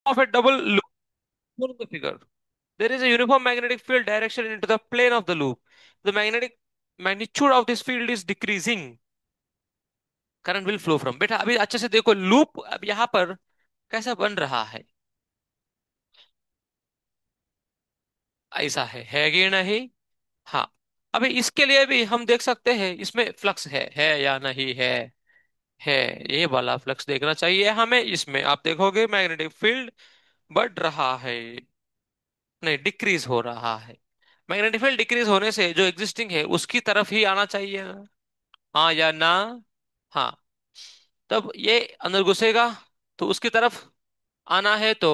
of a double loop shown in the figure. There is a uniform magnetic field direction into the plane of the loop. The magnetic magnitude of this field is decreasing. Current will flow from. बेटा अभी अच्छे से देखो loop अब यहाँ पर कैसा बन रहा है। ऐसा है कि नहीं? हाँ। अभी इसके लिए भी हम देख सकते हैं इसमें फ्लक्स है या नहीं है। है। ये वाला फ्लक्स देखना चाहिए हमें। इसमें आप देखोगे मैग्नेटिक फील्ड बढ़ रहा है, नहीं डिक्रीज हो रहा है। मैग्नेटिक फील्ड डिक्रीज होने से जो एग्जिस्टिंग है उसकी तरफ ही आना चाहिए ना। हाँ या ना? हाँ। तब ये अंदर घुसेगा तो उसकी तरफ आना है तो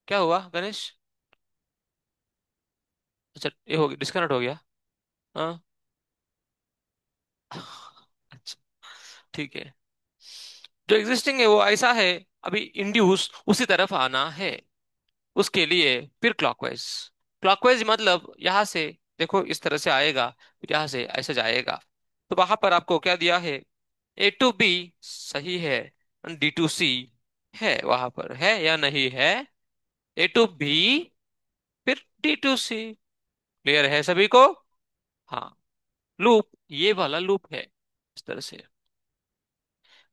क्या हुआ गणेश? अच्छा ये हो गया, डिस्कनेक्ट हो गया। हाँ। अच्छा ठीक है। जो एग्जिस्टिंग है वो ऐसा है। अभी इंड्यूस उसी तरफ आना है। उसके लिए फिर क्लॉकवाइज। क्लॉकवाइज मतलब यहां से देखो इस तरह से आएगा, फिर यहां से ऐसे जाएगा। तो वहां पर आपको क्या दिया है? ए टू बी सही है, डी टू सी है, वहां पर है या नहीं है? ए टू बी फिर डी टू सी। क्लियर है सभी को? हाँ। लूप ये वाला लूप है इस तरह से।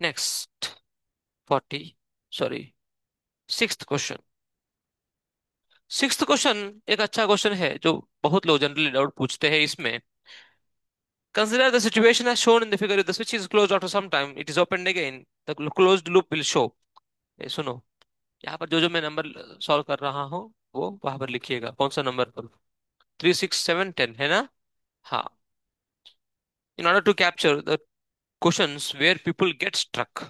Next 40, sorry, sixth question. Sixth question एक अच्छा क्वेश्चन है जो बहुत लोग जनरली डाउट पूछते हैं इसमें। Consider the situation as shown in the figure. If the switch is closed after some time, it is opened again. The closed loop will show. ये सुनो, यहाँ पर जो जो मैं नंबर सॉल्व कर रहा हूँ वो वहां पर लिखिएगा कौन सा नंबर पर। 3, 6, 7, 10 है ना? हाँ। In order to capture the questions where people get stuck,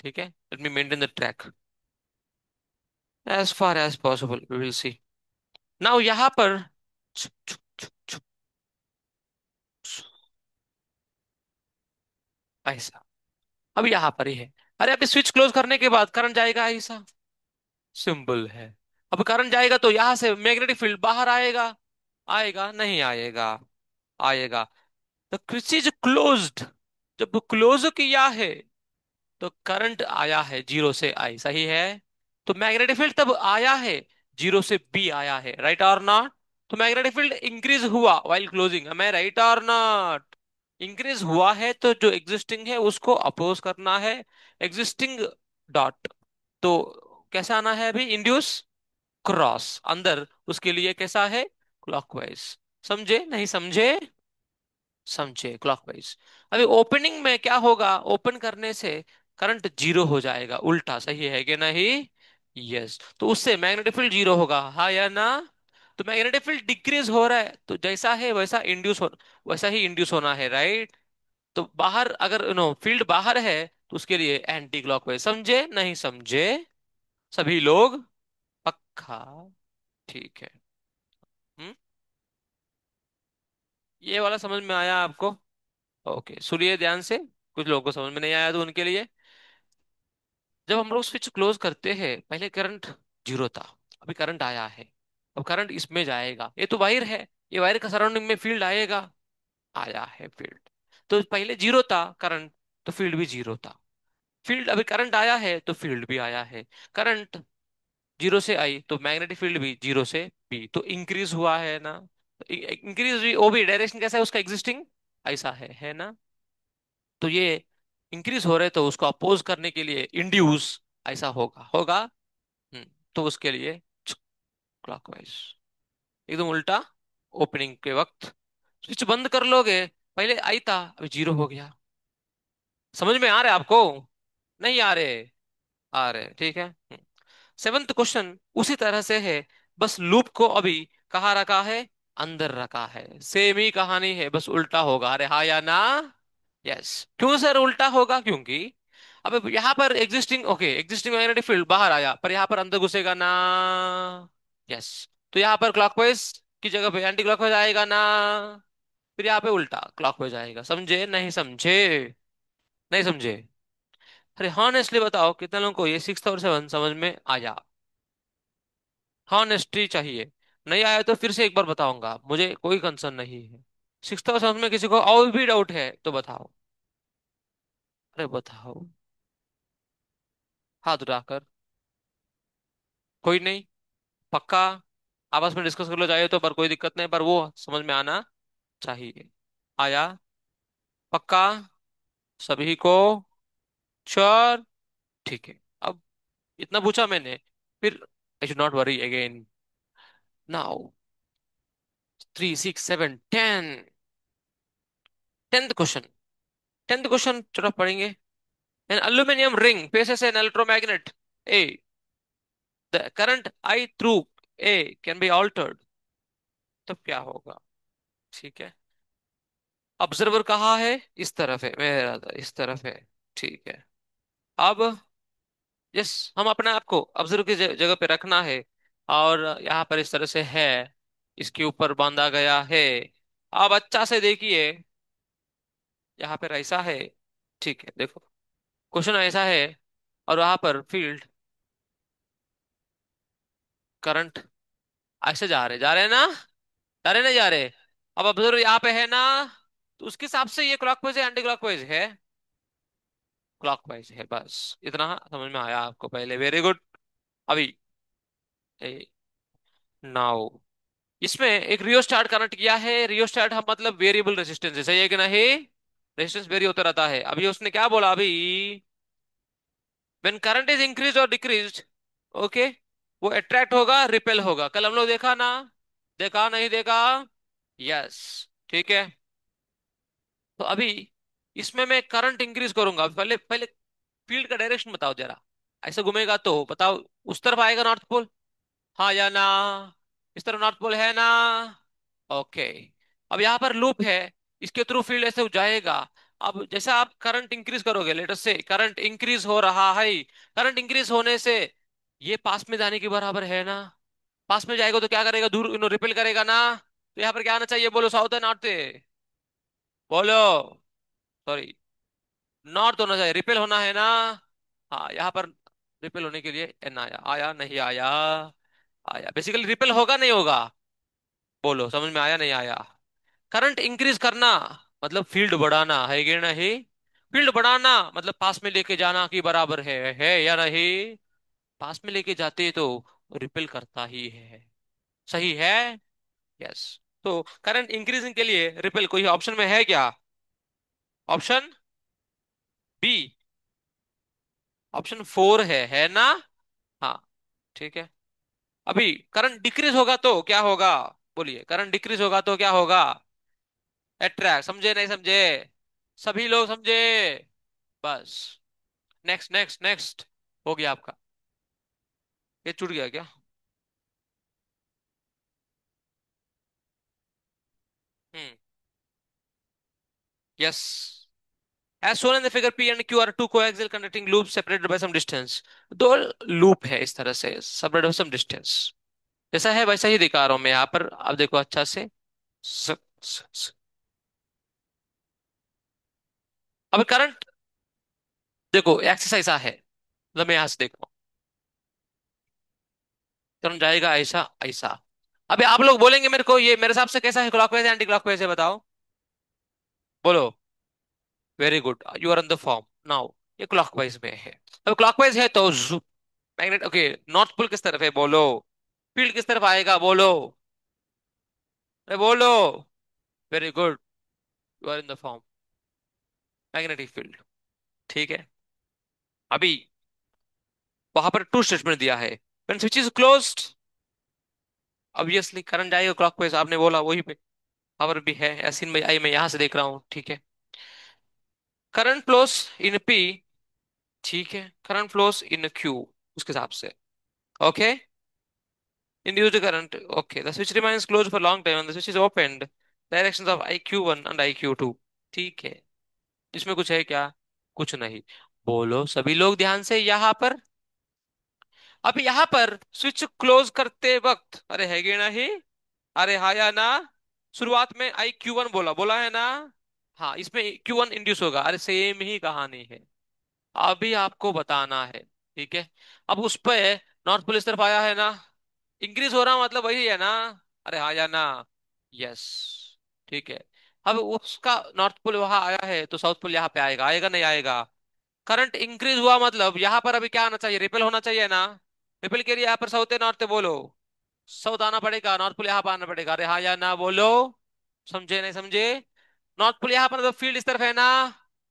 ठीक है, let me maintain the track as far as possible. We will see. Now यहाँ पर ऐसा। अब यहाँ पर ही है। अरे अभी स्विच क्लोज करने के बाद करंट जाएगा ऐसा। सिंपल है। अब करंट जाएगा तो यहां से मैग्नेटिक फील्ड बाहर आएगा। आएगा नहीं आएगा? आएगा। तो स्विच इज क्लोज्ड। जब क्लोज किया है तो करंट आया है जीरो से आई, सही है? तो मैग्नेटिक फील्ड तब आया है जीरो से बी आया है, राइट और नॉट? तो मैग्नेटिक फील्ड इंक्रीज हुआ वाइल क्लोजिंग, मैं राइट और नॉट? इंक्रीज हुआ है तो जो एग्जिस्टिंग है उसको अपोज करना है। एग्जिस्टिंग डॉट तो कैसा आना है अभी? इंड्यूस क्रॉस अंदर, उसके लिए कैसा है? क्लॉकवाइज। समझे नहीं समझे? समझे क्लॉकवाइज। अभी ओपनिंग में क्या होगा? ओपन करने से करंट जीरो हो जाएगा उल्टा, सही है कि नहीं? यस। तो उससे मैग्नेटिक फील्ड जीरो होगा, हाँ या ना? तो मैग्नेटिक फील्ड डिक्रीज हो रहा है तो जैसा है वैसा इंड्यूस हो, वैसा ही इंड्यूस होना है, राइट? तो बाहर अगर नो फील्ड बाहर है तो उसके लिए एंटी क्लॉकवाइज। समझे नहीं समझे सभी लोग? पक्का? ठीक है। हम्म। ये वाला समझ में आया आपको? ओके सुनिए ध्यान से। कुछ लोगों को समझ में नहीं आया तो उनके लिए, जब हम लोग स्विच क्लोज करते हैं पहले करंट जीरो था, अभी करंट आया है। अब करंट इसमें जाएगा, ये तो वायर है, ये वायर का सराउंडिंग में फील्ड आएगा। आया है फील्ड। तो पहले जीरो था करंट तो फील्ड भी जीरो था। फील्ड अभी करंट आया है तो फील्ड भी आया है। करंट जीरो से आई तो मैग्नेटिक फील्ड भी जीरो से बी, तो इंक्रीज हुआ है ना? इंक्रीज भी, वो भी डायरेक्शन कैसा है उसका? एग्जिस्टिंग ऐसा है ना? तो ये इंक्रीज हो रहे तो उसको अपोज करने के लिए इंड्यूस ऐसा होगा होगा। हम्म। तो उसके लिए क्लॉकवाइज, एकदम उल्टा। ओपनिंग के वक्त स्विच बंद कर लोगे, पहले आई था अभी जीरो हो गया। समझ में आ रहा है आपको? नहीं आ रहे? आ रहे, ठीक है। सेवंथ क्वेश्चन उसी तरह से है, बस लूप को अभी कहाँ रखा है? अंदर रखा है। सेम ही कहानी है बस उल्टा होगा। अरे हाँ या ना? यस। क्यों सर उल्टा होगा? क्योंकि अब यहाँ पर existing, okay existing magnetic field बाहर आया पर यहाँ पर अंदर घुसेगा ना? यस। तो यहाँ पर क्लॉकवाइज की जगह पे एंटी क्लॉकवाइज आएगा ना? फिर यहाँ पे उल्टा क्लॉकवाइज आएगा। समझे नहीं समझे? नहीं समझे? अरे हॉनेस्टली बताओ कितने लोगों को ये सिक्स और सेवन समझ में आया? हॉनेस्टी चाहिए। नहीं आया तो फिर से एक बार बताऊंगा, मुझे कोई कंसर्न नहीं है। सिक्स और सेवन में किसी को और भी डाउट है तो बताओ। अरे बताओ, हाथ उठाकर। कोई नहीं। पक्का। आपस में डिस्कस कर लो चाहिए तो, पर कोई दिक्कत नहीं, पर वो समझ में आना चाहिए। आया? पक्का? सभी को? श्योर? ठीक है। अब इतना पूछा मैंने, फिर I should not worry again. Now 3 6 7 10। 10th question. 10th question चलो पढ़ेंगे। An aluminium ring passes an electromagnet a, the current I through a can be altered. तब क्या होगा? ठीक है। ऑब्जर्वर कहाँ है? इस तरफ है, मेरा इस तरफ है। ठीक है। अब यस, हम अपने आप को ऑब्जर्व की जगह पे रखना है। और यहाँ पर इस तरह से है, इसके ऊपर बांधा गया है। अब अच्छा से देखिए, यहाँ पर ऐसा है। ठीक है, देखो, क्वेश्चन ऐसा है। और वहां पर फील्ड, करंट ऐसे जा रहे हैं ना? जा रहे नहीं जा रहे? अब ऑब्जर्व यहाँ पे है ना? तो उसके हिसाब से ये क्लॉकवाइज है, एंटी क्लॉकवाइज है? क्लॉकवाइज है, बस इतना समझ में आया आपको पहले, वेरी गुड। अभी नाउ इसमें एक रियोस्टाट कनेक्ट किया है। रियोस्टाट हम मतलब वेरिएबल रेजिस्टेंस है, सही है कि नहीं? रेजिस्टेंस वेरी होता रहता है। अभी उसने क्या बोला अभी? व्हेन करंट इज इंक्रीज और डिक्रीज, ओके, वो अट्रैक्ट होगा, रिपेल होगा। कल हम लोग देखा ना? देखा नहीं देखा? यस। ठीक है। तो अभी इसमें मैं करंट इंक्रीज करूंगा। पहले पहले फील्ड का डायरेक्शन बताओ जरा। ऐसे घूमेगा तो बताओ, उस तरफ आएगा नॉर्थ पोल? हाँ या ना? इस तरफ नॉर्थ पोल है ना? ओके। अब यहाँ पर लूप है, इसके थ्रू फील्ड ऐसे जाएगा। अब जैसे आप करंट इंक्रीज करोगे, लेट अस से करंट इंक्रीज हो रहा है, करंट इंक्रीज होने से ये पास में जाने के बराबर है ना? पास में जाएगा तो क्या करेगा? दूर रिपेल करेगा ना? तो यहाँ पर क्या आना चाहिए? बोलो, साउथ है नॉर्थ है? बोलो। सॉरी, नॉर्थ होना चाहिए, रिपेल होना है ना? हाँ, यहाँ पर रिपेल होने के लिए एन आया। आया नहीं आया? आया। बेसिकली रिपेल होगा नहीं होगा? बोलो, समझ में आया नहीं आया? करंट इंक्रीज करना मतलब फील्ड बढ़ाना है कि नहीं? फील्ड बढ़ाना मतलब पास में लेके जाना की बराबर है या नहीं? पास में लेके जाते तो रिपेल करता ही है। सही है? यस। तो करंट इंक्रीजिंग के लिए रिपेल कोई ऑप्शन में है क्या? ऑप्शन बी, ऑप्शन 4 है ना? हाँ। ठीक है। अभी करंट डिक्रीज होगा तो क्या होगा? बोलिए, करंट डिक्रीज होगा तो क्या होगा? अट्रैक्ट। समझे नहीं समझे? सभी लोग समझे? बस। Next next next. हो गया आपका? ये छूट गया क्या? हम्म। Yes. As shown in the figure, P and Q are two coaxial conducting loops separated by some distance. दो लूप है इस तरह से, separated by some distance। जैसा है वैसा ही दिखा रहा हूं मैं यहाँ पर, आप देखो अच्छा से। स, स। अब करंट देखो, एक्सिस ऐसा है, मतलब मैं यहां से देख रहा हूँ, करंट जाएगा ऐसा ऐसा। अभी आप लोग बोलेंगे मेरे को, ये मेरे हिसाब से कैसा है, क्लॉकवाइज एंटी क्लॉकवाइज है, बताओ? बोलो। Very good, you are on the form now. ये क्लॉकवाइज में है। अब क्लॉकवाइज है तो मैग्नेट, ओके, नॉर्थ पोल किस तरफ है? बोलो। फील्ड किस तरफ आएगा? बोलो। अरे बोलो। Very good, you are in the form, magnetic field. ठीक है। अभी वहां पर टू स्टेटमेंट दिया है। When switch is closed, obviously current जाएगा क्लॉकवाइज, आपने बोला वही पे। पावर भी है, यासीन भाई आई, मैं यहां से देख रहा हूँ। ठीक है। करंट फ्लोस इन पी, ठीक है, करंट फ्लोस इन क्यू, उसके हिसाब से। Okay. Induced current. Okay. The switch remains closed for long time and the switch is opened. Directions of IQ1 and IQ2. ठीक है। इसमें कुछ है क्या? कुछ नहीं। बोलो सभी लोग ध्यान से यहाँ पर। अब यहाँ पर स्विच क्लोज करते वक्त, अरे है कि नहीं? अरे हाँ या ना? शुरुआत में IQ1 बोला बोला है ना? हाँ, इसमें Q1 इंड्यूस होगा। अरे सेम ही कहानी है। अभी आपको बताना है। ठीक है। अब उस पे नॉर्थ पोल इस तरफ आया है ना? इंक्रीज हो रहा मतलब वही है ना? अरे हाँ या ना? यस। ठीक है। अब उसका नॉर्थ पोल वहां आया है तो साउथ पोल यहाँ पे आएगा, आएगा नहीं आएगा? करंट इंक्रीज हुआ मतलब यहाँ पर अभी क्या आना चाहिए? रिपेल होना चाहिए ना? रिपल के लिए यहाँ पर साउथ है नॉर्थ है, बोलो। साउथ आना पड़ेगा, नॉर्थ पोल यहाँ पर आना पड़ेगा, अरे हाँ या ना बोलो। समझे नहीं समझे? नॉर्थ पोल यहाँ पर, तो फील्ड इस तरफ है ना।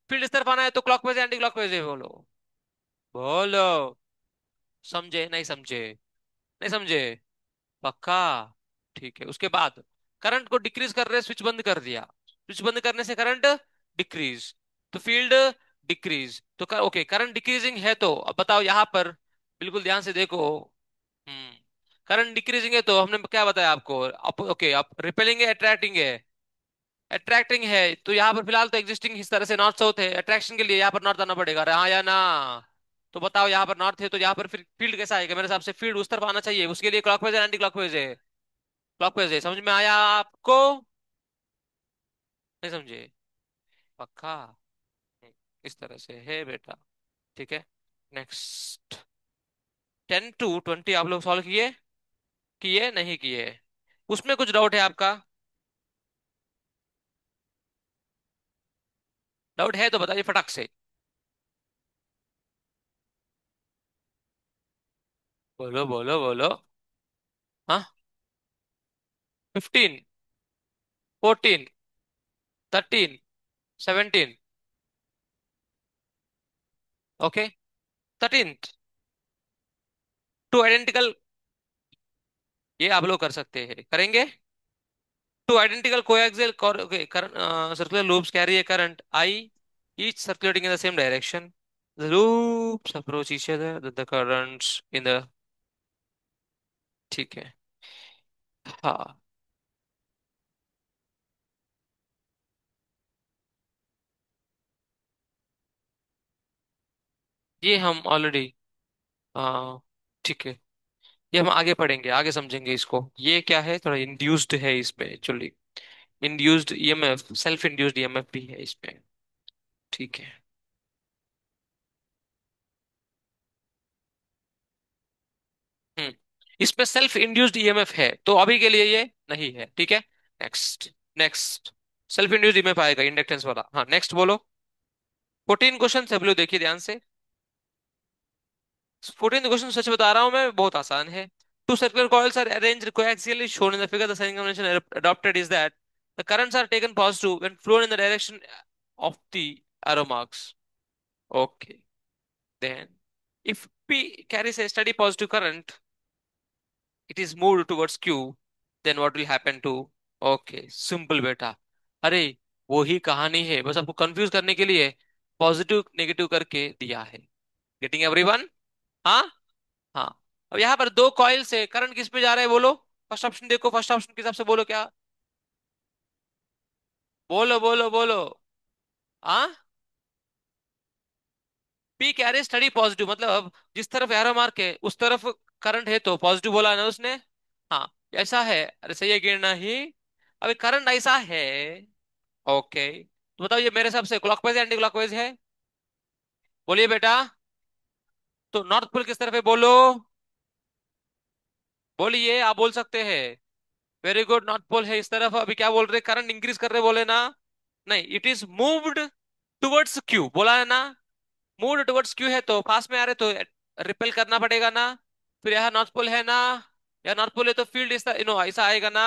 फील्ड इस तरफ आना है तो क्लॉकवाइज एंटी क्लॉकवाइज है, बोलो। बोलो। समझे नहीं समझे? नहीं समझे? पक्का? ठीक है, उसके बाद करंट को डिक्रीज कर रहे, स्विच बंद कर दिया। स्विच बंद करने से करंट डिक्रीज, तो फील्ड डिक्रीज, तो ओके, करंट डिक्रीजिंग है, तो अब बताओ यहां पर, बिल्कुल ध्यान से देखो। हम्म करंट डिक्रीजिंग है तो हमने क्या बताया आपको, ओके, आप रिपेलिंग है अट्रैक्टिंग है? अट्रैक्टिंग है, तो यहाँ पर फिलहाल तो एग्जिस्टिंग इस तरह से नॉर्थ साउथ है, अट्रैक्शन के लिए यहाँ पर नॉर्थ आना पड़ेगा, अरे हाँ या ना? तो बताओ यहाँ पर नॉर्थ है तो यहाँ पर फिर फील्ड कैसा आएगा? मेरे हिसाब से फील्ड उस तरफ आना चाहिए, उसके लिए क्लॉकवाइज है एंटी क्लॉकवाइज है? क्लॉकवाइज है, समझ में आया आपको? नहीं समझे? पक्का? हम्म, इस तरह से है बेटा। ठीक है, नेक्स्ट। 10 to 20 आप लोग सॉल्व किए? किए नहीं किए? उसमें कुछ डाउट है आपका? डाउट है तो बताइए फटाक से। बोलो बोलो बोलो। हाँ। 15, 14, 13, 17। ओके। 13। टू आइडेंटिकल, ये आप लोग कर सकते हैं, करेंगे। Two identical coaxial circular loops carry a current I, each circulating in the same direction. The loops approach each other, the currents in the, ठीक है। हाँ, ये हम ऑलरेडी, हाँ, ठीक है, ये हम आगे पढ़ेंगे, आगे समझेंगे इसको। ये क्या है, थोड़ा इंड्यूस्ड है इसमें actually. Induced EMF, self induced EMF भी है इसमें। ठीक है। हम्म इसमें सेल्फ इंड्यूस्ड ईएमएफ है, तो अभी के लिए ये नहीं है, ठीक है। Next. Next. Self induced EMF आएगा इंडक्टेंस वाला, हाँ, नेक्स्ट बोलो। 14 क्वेश्चन सब लोग देखिए ध्यान से। 14 क्वेश्चन सच बता रहा हूं मैं, बहुत आसान है। Two circular coils are arranged coaxially shown in the figure. The sign convention adopted is that the currents are taken positive when flown in the direction of the arrow marks. Okay. Then, if P carries a steady positive current, it is moved towards Q. Then what will happen to? Okay, simple बेटा। अरे, वो ही कहानी है, बस आपको confuse करने के लिए पॉजिटिव नेगेटिव करके दिया है। Getting everyone? हाँ। हाँ। अब यहाँ पर दो कॉइल से करंट किस पे जा रहा है, बोलो। फर्स्ट ऑप्शन देखो, फर्स्ट ऑप्शन के हिसाब से बोलो क्या। बोलो बोलो बोलो। हाँ। पी कैरी स्टडी पॉजिटिव, मतलब जिस तरफ एरो मार्क है उस तरफ करंट है, तो पॉजिटिव बोला ना उसने। हाँ, ऐसा है, अरे सही है गिरना ही। अभी करंट ऐसा है। ओके, तो बताओ ये मेरे हिसाब से क्लॉकवाइज एंटी क्लॉकवाइज है? बोलिए बेटा। तो नॉर्थ पोल किस तरफ है, बोलो। बोलिए, आप बोल सकते हैं। वेरी गुड, नॉर्थ पोल है इस तरफ। अभी क्या बोल रहे, करंट इंक्रीज कर रहे बोले ना? नहीं, it is moved towards Q, बोला है ना? मूव्ड टुवर्ड्स क्यू है तो पास में आ रहे तो रिपेल करना पड़ेगा ना। फिर यहाँ नॉर्थ पोल है ना, या नॉर्थ पोल है तो फील्ड इस ऐसा आएगा ना।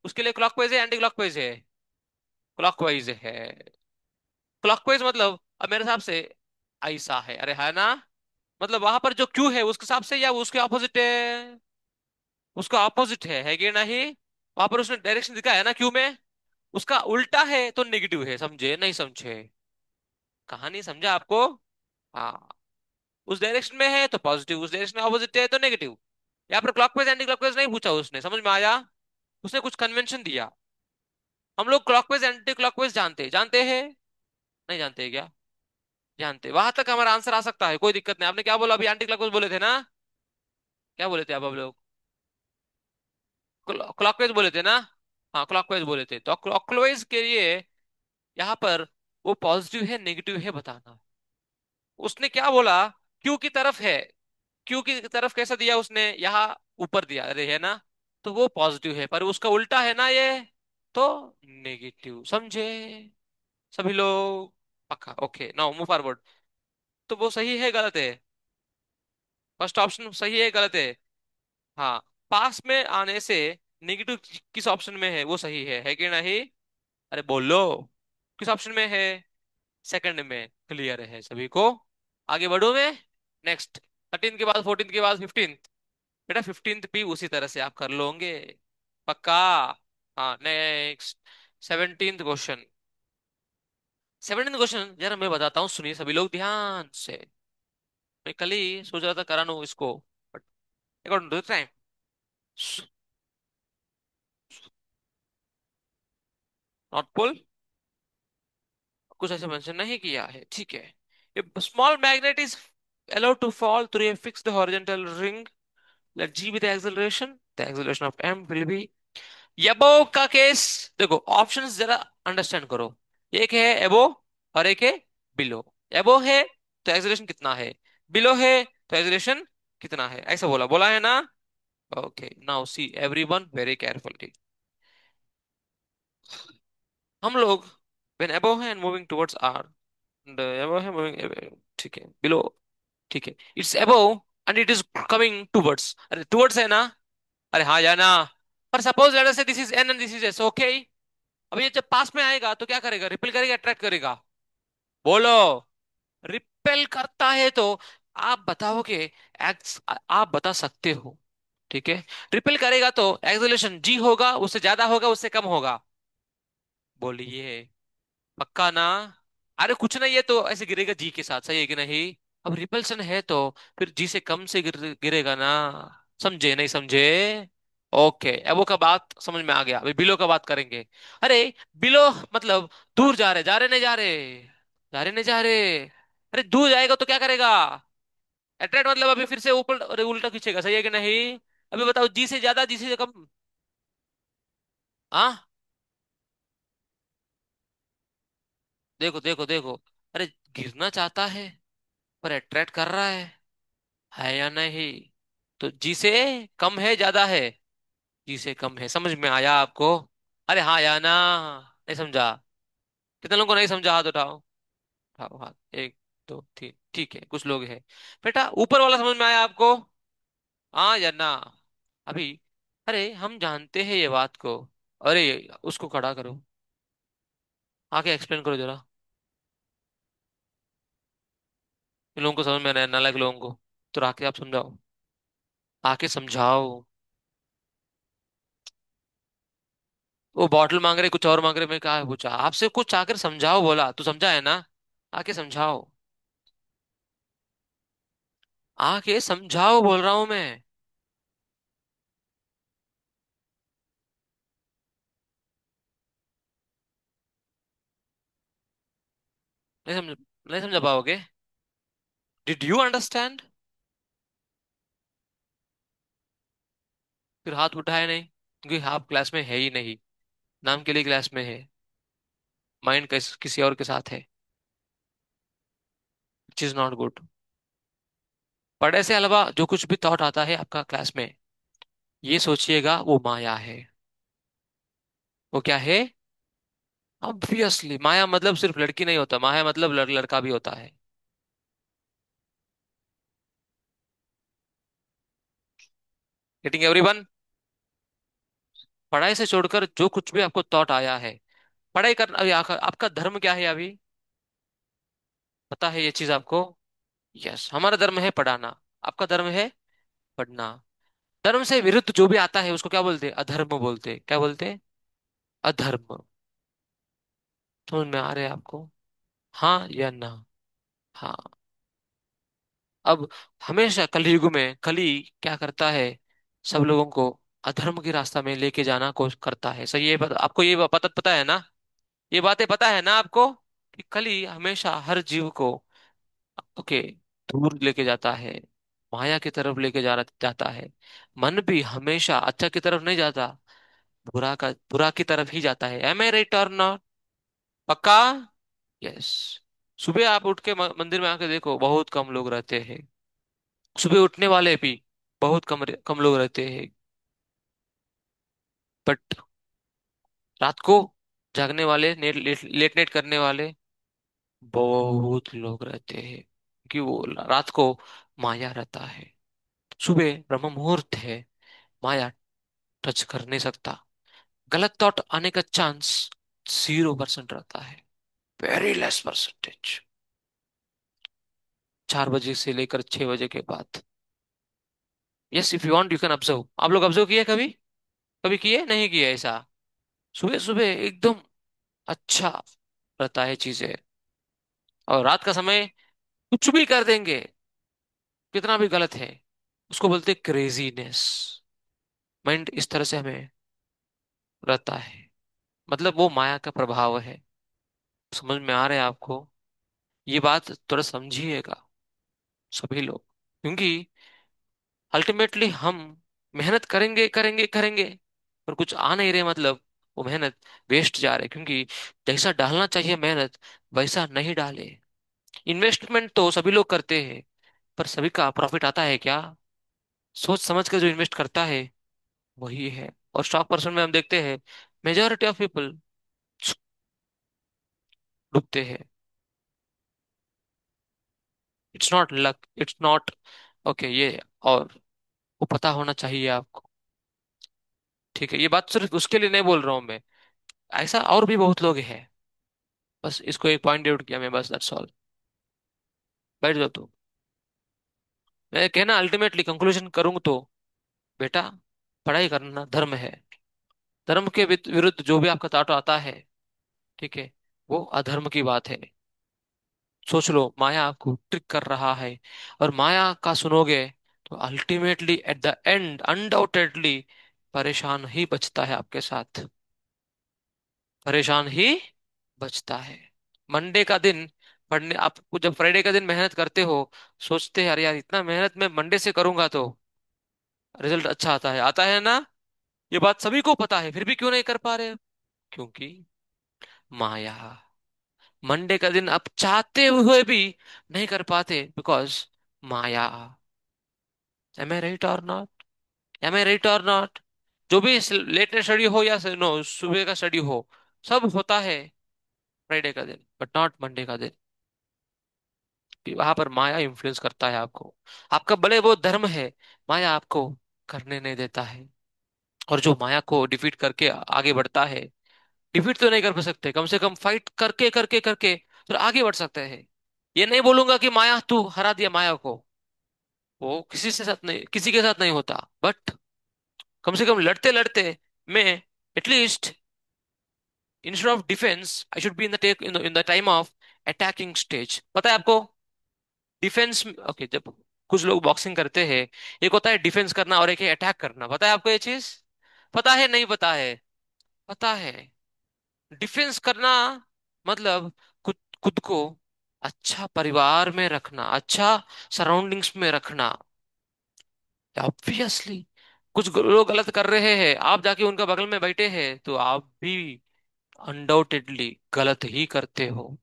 उसके लिए क्लॉकवाइज है एंटी क्लॉकवाइज है? क्लॉकवाइज है। क्लॉकवाइज मतलब अब मेरे हिसाब से ऐसा है, अरे है ना? मतलब वहां पर जो क्यू है उसके हिसाब से, या उसके ऑपोजिट है? उसका ऑपोजिट है कि नहीं? वहां पर उसने डायरेक्शन दिखाया है ना क्यू में, उसका उल्टा है तो नेगेटिव है, समझे नहीं समझे? कहानी समझा आपको? हाँ, उस डायरेक्शन में है तो पॉजिटिव, उस डायरेक्शन में ऑपोजिट है तो नेगेटिव। यहाँ पर क्लॉकवाइज एंटी क्लॉकवाइज नहीं पूछा उसने, समझ में आया? उसने कुछ कन्वेंशन दिया। हम लोग क्लॉकवाइज एंटी क्लॉकवाइज जानते जानते हैं? नहीं जानते क्या? जानते, वहां तक हमारा आंसर आ सकता है, कोई दिक्कत नहीं। आपने क्या बोला अभी, एंटी क्लॉकवाइज बोले थे ना? क्या बोले थे आप अब लोग? क्लॉकवाइज बोले थे ना? हाँ, क्लॉकवाइज बोले थे, तो क्लॉकवाइज के लिए यहाँ पर वो पॉजिटिव है नेगेटिव है बताना। उसने क्या बोला, क्यू की तरफ है। क्यू की तरफ कैसा दिया उसने, यहाँ ऊपर दिया, अरे है ना? तो वो पॉजिटिव है, पर उसका उल्टा है ना ये, तो नेगेटिव, समझे सभी लोग? पक्का? Okay, now move forward. तो वो सही है गलत है? फर्स्ट ऑप्शन सही है गलत है? हाँ। पास में आने से नेगेटिव किस ऑप्शन में है, वो सही है कि नहीं? अरे बोलो, किस ऑप्शन में है? सेकंड में क्लियर है सभी को। आगे बढ़ू मैं। नेक्स्ट, 13 के बाद 14 के बाद 15। बेटा 15th भी उसी तरह से आप कर लोगे, पक्का? हाँ next, 17th question. 17th question जरा मैं बताता हूँ, सुनिए सभी लोग ध्यान से। मैं कल ही सोच रहा था करानू इसको, but according to time. Not pull, कुछ ऐसे मेंशन नहीं किया है, ठीक है। Small magnet is allowed to fall through a fixed horizontal ring, let g be the acceleration of m will be। एबो का केस, देखो ऑप्शंस जरा अंडरस्टैंड करो। एक है एबो और एक है बिलो। एबो है तो एक्सेलरेशन कितना है, बिलो है तो एक्सेलरेशन कितना है, ऐसा बोला बोला है ना? Okay now see everyone very carefully. हम लोग व्हेन अबव है and moving towards R, above है मूविंग, ठीक है, बिलो, ठीक है, it's above and it is coming towards, अरे टुवर्ड्स है ना? अरे हाँ या ना? पर सपोज लेट अस से this is an and this is S, okay. अब ये जब पास में आएगा तो क्या करेगा, रिपेल करेगा अट्रैक्ट करेगा? बोलो। रिपेल करता है तो आप बताओगे, एक्स आप बता सकते हो, ठीक है। रिपेल करेगा तो एक्सेलरेशन जी होगा, उससे ज्यादा होगा उससे कम होगा? बोलिए, पक्का ना? अरे कुछ नहीं, ये तो ऐसे गिरेगा जी के साथ, सही है कि नहीं? अब रिपल्सन है तो फिर जी से कम से गिरेगा ना। समझे नहीं समझे? ओके अब वो का बात समझ में आ गया, अभी बिलो का बात करेंगे। अरे बिलो मतलब दूर जा रहे नहीं जा रहे, जा रहे नहीं जा रहे। अरे दूर जाएगा तो क्या करेगा? अट्रैक्ट मतलब अभी फिर से ऊपर, अरे उल्टा खींचेगा, सही है कि नहीं? अभी बताओ, जी से ज्यादा जी से कम? हाँ देखो देखो देखो, अरे गिरना चाहता है पर अट्रैक्ट कर रहा है या नहीं? तो जी से कम है ज्यादा है? जी से कम है, समझ में आया आपको? अरे हाँ या ना? नहीं समझा? कितने लोगों को नहीं समझा, हाथ उठाओ। उठाओ हाथ, एक दो तीन, ठीक है कुछ लोग हैं। बेटा ऊपर वाला समझ में आया आपको? हाँ या ना? अभी, अरे हम जानते हैं ये बात को। अरे उसको खड़ा करो, आके एक्सप्लेन करो जरा, इन लोगों को समझ में आया, नालायक लोगों को। तो आके आप समझाओ, आके समझाओ। वो बॉटल मांग रहे, कुछ और मांग रहे, मैं कहा पूछा आपसे, कुछ आकर समझाओ, बोला तू समझा है ना? आके समझाओ, आके समझाओ बोल रहा हूं मैं। नहीं समझ, नहीं समझा पाओगे? Did you understand? फिर हाथ उठाया नहीं, क्योंकि आप क्लास में है ही नहीं, नाम के लिए क्लास में है, माइंड किसी और के साथ है, विच इज नॉट गुड। पढ़े से अलावा जो कुछ भी थॉट आता है आपका क्लास में, ये सोचिएगा वो माया है। वो क्या है? ऑब्वियसली माया मतलब सिर्फ लड़की नहीं होता, माया मतलब लड़का भी होता है। Getting everyone? पढ़ाई से छोड़कर जो कुछ भी आपको थॉट आया है, पढ़ाई करना। अभी आपका धर्म क्या है अभी, पता है ये चीज आपको? यस, हमारा धर्म है पढ़ाना, आपका धर्म है पढ़ना। धर्म से विरुद्ध जो भी आता है उसको क्या बोलते हैं? अधर्म बोलते हैं। क्या बोलते हैं? अधर्म। समझ में आ रहे हैं आपको? हाँ या ना? हाँ। अब हमेशा कलयुग में कली क्या करता है, सब लोगों को अधर्म के रास्ता में लेके जाना को करता है, सही है? आपको ये पता पता है ना? ये बातें पता है ना आपको, कि कली हमेशा हर जीव को, ओके, दूर लेके जाता है, माया की तरफ लेके जाता है। मन भी हमेशा अच्छा की तरफ नहीं जाता, बुरा की तरफ ही जाता है। एम आई राइट और नॉट? पक्का? यस। सुबह आप उठ के मंदिर में आके देखो, बहुत कम लोग रहते हैं। सुबह उठने वाले भी बहुत कम लोग रहते हैं, बट रात को जागने वाले, लेट नेट करने वाले बहुत लोग रहते हैं, कि वो रात को माया रहता है। सुबह ब्रह्म मुहूर्त है, माया टच कर नहीं सकता। गलत थॉट आने का चांस 0% रहता है, वेरी लेस परसेंटेज। 4 बजे से लेकर 6 बजे के बाद। Yes, if you want you can observe. आप लोग ऑब्जर्व किए कभी? कभी किए नहीं किए ऐसा? सुबह सुबह एकदम अच्छा रहता है चीजें, और रात का समय कुछ भी कर देंगे, कितना भी गलत है, उसको बोलते क्रेजीनेस। माइंड इस तरह से हमें रहता है, मतलब वो माया का प्रभाव है। समझ में आ रहा है आपको? ये बात थोड़ा समझिएगा सभी लोग, क्योंकि अल्टीमेटली हम मेहनत करेंगे करेंगे करेंगे, पर कुछ आ नहीं रहे, मतलब वो मेहनत वेस्ट जा रहे, क्योंकि जैसा डालना चाहिए मेहनत वैसा नहीं डाले। इन्वेस्टमेंट तो सभी लोग करते हैं, पर सभी का प्रॉफिट आता है क्या? सोच समझ कर जो इन्वेस्ट करता है वही है। और स्टॉक पर्सन में हम देखते हैं मेजोरिटी ऑफ पीपल डूबते हैं। It's not luck, it's not okay ये, और वो पता होना चाहिए आपको। ठीक है, ये बात सिर्फ उसके लिए नहीं बोल रहा हूं मैं, ऐसा और भी बहुत लोग हैं। बस इसको एक पॉइंट आउट किया मैं, बस दैट्स ऑल। बैठ जाओ तू। मैं कहना अल्टीमेटली कंक्लूजन करूँ तो, बेटा, पढ़ाई करना धर्म है। धर्म के विरुद्ध जो भी आपका ताटो आता है, ठीक है, वो अधर्म की बात है। सोच लो, माया आपको ट्रिक कर रहा है, और माया का सुनोगे तो ultimately at the end undoubtedly परेशान ही बचता है आपके साथ। परेशान ही बचता है। मंडे का दिन पढ़ने, आपको जब फ्राइडे का दिन मेहनत करते हो, सोचते हैं अरे यार इतना मेहनत मैं मंडे से करूंगा तो रिजल्ट अच्छा आता है ना? ये बात सभी को पता है, फिर भी क्यों नहीं कर पा रहे? क्योंकि माया। मंडे का दिन आप चाहते हुए भी नहीं कर पाते, बिकॉज माया। एम आई राइट और नॉट? एम आई राइट और नॉट? जो भी लेट नाइट स्टडी हो या नो सुबह का स्टडी हो, सब होता है फ्राइडे का दिन, बट नॉट मंडे का दिन। वहां पर माया इन्फ्लुएंस करता है आपको। आपका भले वो धर्म है, माया आपको करने नहीं देता है। और जो माया को डिफीट करके आगे बढ़ता है, डिफीट तो नहीं कर सकते, कम से कम फाइट करके करके करके फिर आगे बढ़ सकते हैं। ये नहीं बोलूंगा कि माया तू हरा दिया माया को, वो किसी से साथ नहीं, किसी के साथ नहीं होता, बट कम से कम लड़ते लड़ते मैं at least instead of defence I should be in the take in the time of attacking stage. पता है आपको? डिफेंस, ओके, जब कुछ लोग बॉक्सिंग करते हैं, एक होता है डिफेंस करना और एक है अटैक करना। पता है आपको ये चीज? पता है नहीं पता है? पता है। डिफेंस करना मतलब खुद खुद को अच्छा परिवार में रखना, अच्छा सराउंडिंग्स में रखना। ऑब्वियसली कुछ लोग गलत कर रहे हैं, आप जाके उनका बगल में बैठे हैं तो आप भी अनडाउटेडली गलत ही करते हो,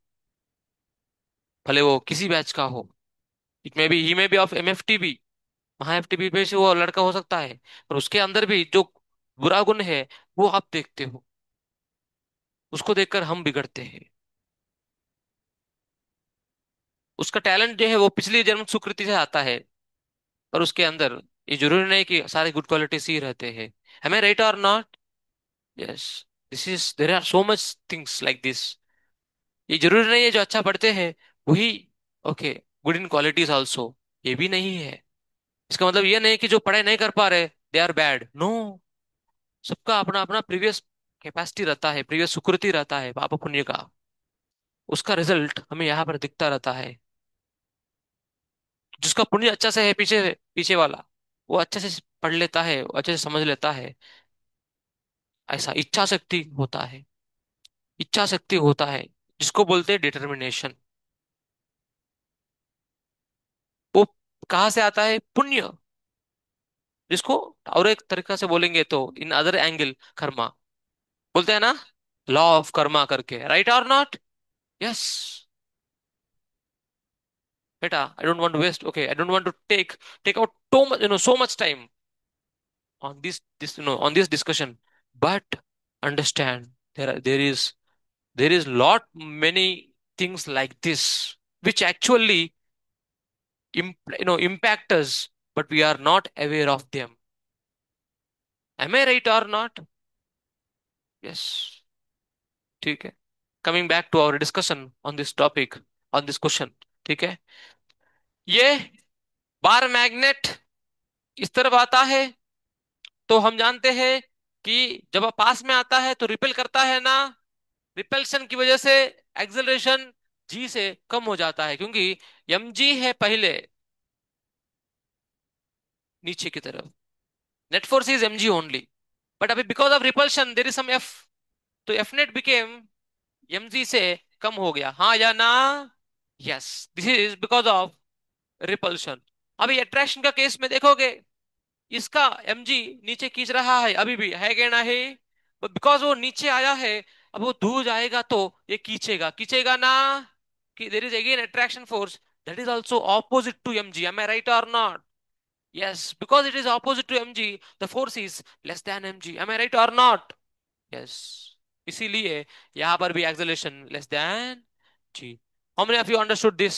भले वो किसी बैच का हो। It may be he may be of MFT भी, महा एफटीबी पे से वो लड़का हो सकता है, पर उसके अंदर भी जो बुरा गुण है वो आप देखते हो, उसको देखकर हम बिगड़ते हैं। उसका टैलेंट जो है वो पिछली जन्म सुकृति से आता है, पर उसके अंदर ये जरूरी नहीं कि सारे गुड क्वालिटीज ही रहते हैं। हमें राइट और not? Yes, this is there are so much things like this. ये जरूरी नहीं है जो अच्छा पढ़ते हैं वही okay good in qualities also, ये भी नहीं है। इसका मतलब ये नहीं कि जो पढ़ाई नहीं कर पा रहे दे आर बैड, नो। सबका अपना अपना प्रीवियस कैपेसिटी रहता है, प्रीवियस सुकृति रहता है पाप पुण्य का, उसका रिजल्ट हमें यहाँ पर दिखता रहता है। जिसका पुण्य अच्छा से है, पीछे पीछे वाला, वो अच्छे से पढ़ लेता है, वो अच्छे से समझ लेता है। ऐसा इच्छा शक्ति होता है, इच्छा शक्ति होता है, जिसको बोलते हैं डिटर्मिनेशन। वो कहाँ से आता है? पुण्य। जिसको और एक तरीका से बोलेंगे तो इन अदर एंगल कर्मा बोलते हैं ना, लॉ ऑफ कर्मा करके, राइट और नॉट? यस बेटा, I don't want to waste, okay, I don't want to take out too much so much time on this on this discussion, but understand there is lot many things like this which actually impact us. but we are not aware of them. Am I right or not? Yes. ठीक है. Coming back to our discussion on this topic, on this question. ठीक है. ये bar magnet इस तरफ आता है, तो हम जानते हैं कि जब पास में आता है तो रिपेल करता है ना. रिपल्शन की वजह से एक्सेलरेशन जी से कम हो जाता है, क्योंकि एम जी है पहले नीचे की तरफ. Net force is M G only. But अभी because of repulsion there is some F, तो F net became M G से कम हो गया, हाँ या ना. Yes, this is because of repulsion. अभी अट्रैक्शन का केस में देखोगे, इसका mg नीचे खींच रहा है, अभी भी है क्या नहीं. बिकॉज वो नीचे आया है, अब वो दूर जाएगा तो ये खींचेगा, खींचेगा ना. कि there is again attraction force that is also opposite to mg. Am I right or not? Yes, because it is opposite to mg, the force is less than mg. Am I right or not? Yes. इसीलिए यहां पर भी acceleration less than g. How many of you understood this?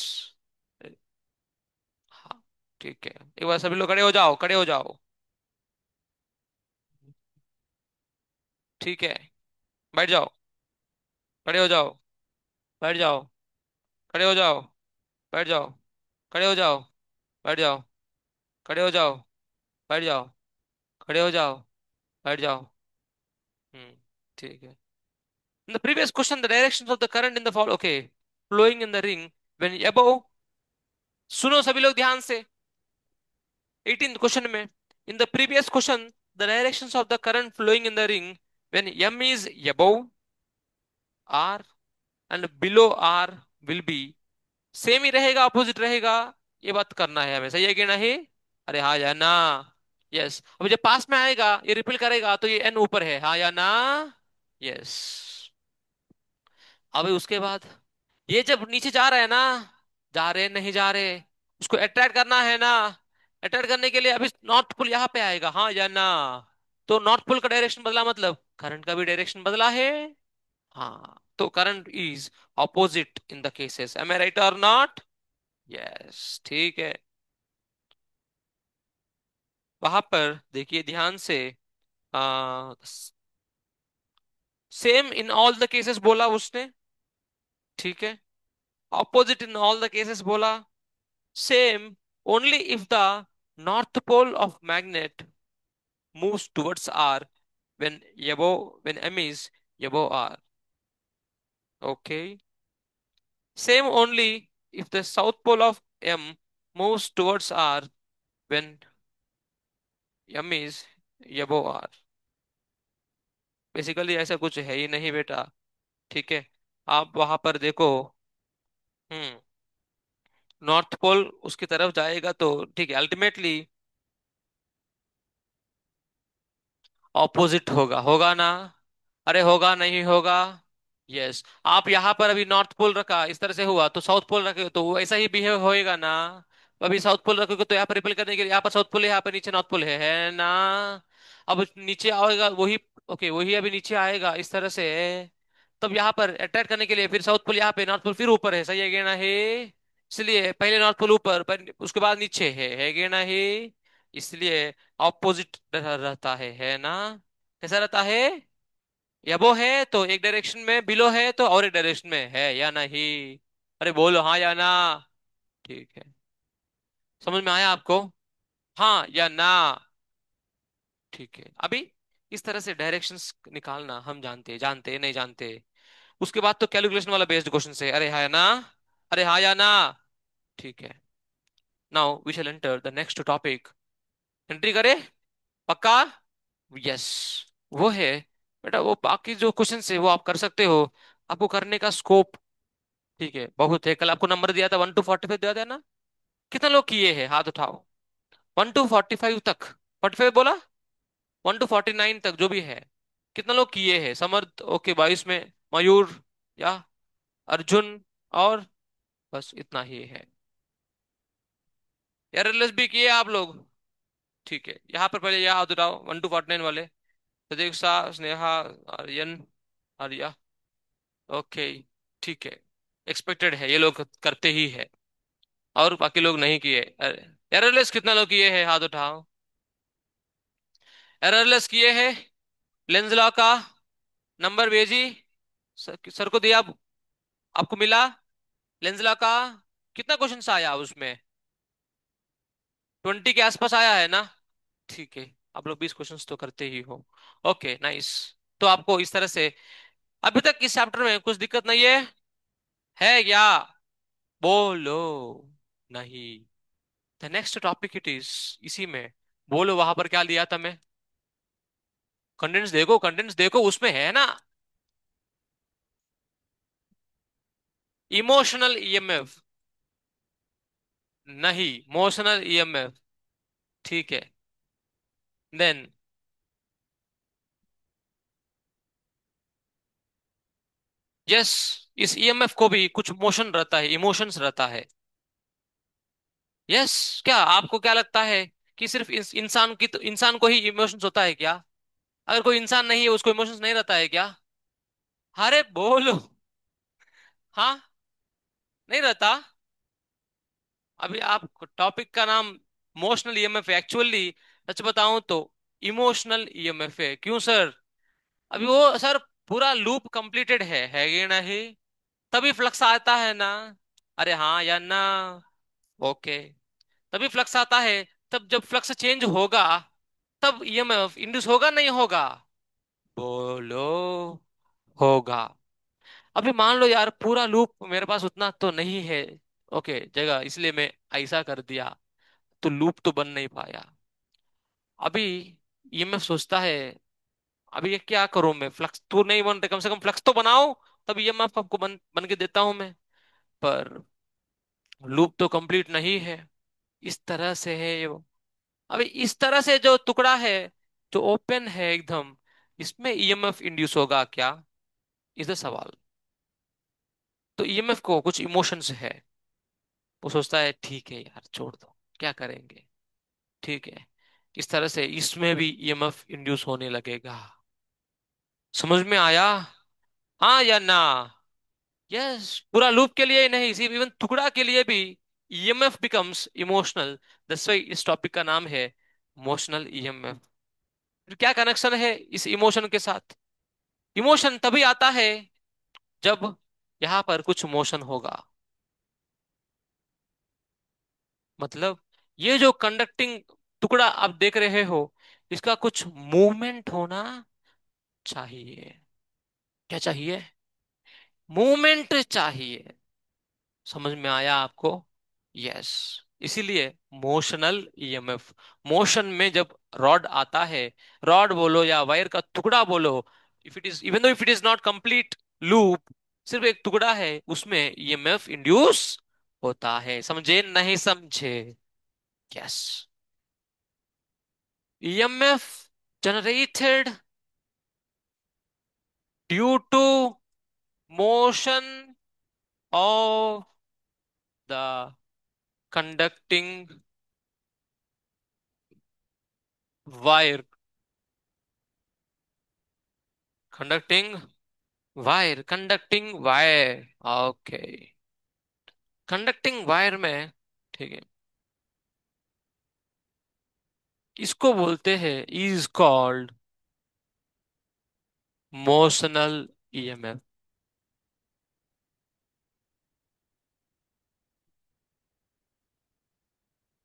हाँ. ठीक है, एक बार सभी लोग खड़े हो जाओ, खड़े हो जाओ. ठीक है, बैठ जाओ, खड़े हो जाओ, बैठ जाओ, खड़े हो जाओ, बैठ जाओ, खड़े हो जाओ, बैठ जाओ, खड़े हो जाओ, बैठ जाओ, खड़े हो जाओ, बैठ जाओ. हम्म. ठीक है. In the previous question, the directions of the current in the fall, okay, flowing in the ring when above. सुनो सभी लोग ध्यान से. 18th क्वेश्चन में, in the previous question, the directions of the current flowing in the ring when m is above r and below r will be same ही रहेगा, opposite रहेगा. ये बात करना है हमें, सही है कि नहीं? अरे हाँ या ना. यस. अब जब पास में आएगा ये रिपील करेगा तो ये एन ऊपर है, हाँ या ना. यस. अभी उसके बाद ये जब नीचे जा रहे हैं ना, जा रहे नहीं जा रहे, उसको अट्रैक्ट करना है ना. अट्रैक्ट करने के लिए अभी नॉर्थ पोल यहाँ पे आएगा, हाँ या ना. तो नॉर्थ पोल का डायरेक्शन बदला, मतलब करंट का भी डायरेक्शन बदला है. हाँ, तो current is opposite in the cases. Am I right और नॉट? यस. ठीक है. वहां पर देखिए ध्यान से. Uh, same in all the cases बोला उसने. ठीक है. Opposite in all the cases बोला. Same only if the north pole of magnet moves towards R when above, when m is above r. Okay. Same only if the south pole of m moves towards r when m is above r. Basically ऐसा कुछ है ही नहीं बेटा. ठीक है. आप वहां पर देखो. हम्म. नॉर्थ पोल उसकी तरफ जाएगा तो ठीक है, अल्टीमेटली ऑपोजिट होगा, होगा ना. अरे होगा नहीं होगा. यस. आप यहाँ पर अभी नॉर्थ पोल रखा, इस तरह से हुआ, तो साउथ पोल रखे तो वो ऐसा ही बिहेव होएगा ना. अभी साउथ पोल रखोगे तो यहाँ पर रिपेल करने के लिए यहाँ पर साउथ पोल है, यहाँ पर नीचे नॉर्थ पोल है ना. अब नीचे आएगा वही. ओके, वही अभी नीचे आएगा इस तरह से. तब यहाँ पर अट्रैक्ट करने के लिए फिर साउथ पोल यहाँ पे, नॉर्थ पोल फिर ऊपर है, सही है क्या ना है. इसलिए पहले नॉर्थ पोल ऊपर, पर उसके बाद नीचे है क्या ना है. इसलिए ऑपोजिट रहता है ना. कैसा रहता है? एबो है तो एक डायरेक्शन में, बिलो है तो और एक डायरेक्शन में, है या नहीं? अरे बोलो हाँ या ना. ठीक है. समझ में आया आपको? हाँ या ना. ठीक है. अभी इस तरह से डायरेक्शंस निकालना हम जानते जानते नहीं जानते. उसके बाद तो कैलकुलेशन वाला बेस्ड क्वेश्चन से, अरे हाँ या ना. अरे हाँ या ना. ठीक है. Now we shall enter the next topic. Entry करे? पक्का? यस. वो है बेटा, वो बाकी जो क्वेश्चन है वो आप कर सकते हो. आपको करने का स्कोप, ठीक है, बहुत है. कल आपको नंबर दिया था 1 to 45 दिया था ना. कितने लोग किए हैं, हाथ उठाओ. 1 to 45 तक. 45 बोला? 1 to 49 तक जो भी है. कितना लोग किए हैं? समर्थ ओके 22 में. मयूर या अर्जुन, और बस इतना ही है. यार एलएस भी किए आप लोग? ठीक है. यहाँ पर पहले याद उठाओ 1 to 49 वाले. प्रतीक्षा, स्नेहा, आर्यन, आर्या. ओके. ठीक है. एक्सपेक्टेड है, ये लोग करते ही है. और बाकी लोग नहीं किए. एररलेस कितना लोग किए हैं, हाथ उठाओ। एररलेस किए हैं। लेंस लॉ का नंबर भेजी, सर को दिया, आपको मिला। लेंस लॉ का कितना क्वेश्चन आया उसमें? 20 के आसपास आया है ना? ठीक है, आप लोग 20 क्वेश्चंस तो करते ही हो। Okay nice. तो आपको इस तरह से अभी तक इस चैप्टर में कुछ दिक्कत नहीं है क्या? बोलो नहीं। The next topic it is, इसी में। बोलो वहां पर क्या लिया था मैं? कंटेंट्स देखो, कंटेंट्स देखो, उसमें है ना। Emotional EMF. नहीं, मोशनल ईएमएफ। ठीक है। देन यस, इस ईएमएफ को भी कुछ मोशन रहता है, इमोशंस रहता है। यस। क्या आपको क्या लगता है कि सिर्फ इंसान की, तो इंसान को ही इमोशंस होता है क्या? अगर कोई इंसान नहीं है उसको इमोशंस नहीं रहता है क्या? अरे बोलो। हाँ, नहीं रहता। अभी आप टॉपिक का नाम इमोशनल ईएमएफ है, एक्चुअली सच बताऊं तो इमोशनल ईएमएफ है। क्यों सर? अभी वो सर पूरा लूप कंप्लीटेड है कि नहीं? तभी फ्लक्स आता है ना? अरे हाँ या ना? ओके। तभी फ्लक्स आता है। तब जब फ्लक्स चेंज होगा तब ईएमएफ इंड्यूस होगा, नहीं होगा? बोलो। होगा। अभी मान लो यार पूरा लूप मेरे पास उतना तो नहीं है, ओके जगह, इसलिए मैं ऐसा कर दिया, तो लूप तो बन नहीं पाया। अभी ईएमएफ सोचता है, अभी ये क्या करूं मैं, फ्लक्स तो नहीं बन रहे, कम से कम फ्लक्स तो बनाओ, तब ईएमएफ आपको बन बन के देता हूं मैं। पर लूप तो कंप्लीट नहीं है। इस तरह से है ये वो। अभी इस तरह से जो टुकड़ा है, जो ओपन है एकदम, इसमें ईएमएफ इंड्यूस होगा क्या? इस सवाल। तो ईएमएफ को कुछ इमोशंस है। वो सोचता है ठीक है यार छोड़ दो, क्या करेंगे। ठीक है। इस तरह से इसमें भी ईएमएफ इंड्यूस होने लगेगा। समझ में आया? हाँ या ना? यस। पूरा लूप के लिए ही नहीं, सिर्फ इवन टुकड़ा के लिए भी EMF becomes emotional. That's why इस टॉपिक का नाम है इमोशनल ईएमएफ। फिर क्या कनेक्शन है इस इमोशन के साथ? इमोशन तभी आता है जब यहां पर कुछ मोशन होगा। मतलब ये जो कंडक्टिंग टुकड़ा आप देख रहे हो, इसका कुछ मूवमेंट होना चाहिए। क्या चाहिए? मूवमेंट चाहिए। समझ में आया आपको? यस। इसीलिए मोशनल ईएमएफ। मोशन में जब रॉड आता है, रॉड बोलो या वायर का टुकड़ा बोलो, if it is, even though if it is not complete loop, सिर्फ एक टुकड़ा है, उसमें ईएमएफ इंड्यूस होता है। समझे नहीं समझे? Yes. EMF generated due to motion of the conducting wire. Conducting wire, conducting wire. Okay. Conducting wire में, ठीक है, इसको बोलते हैं, इज कॉल्ड मोशनल ईएमएफ।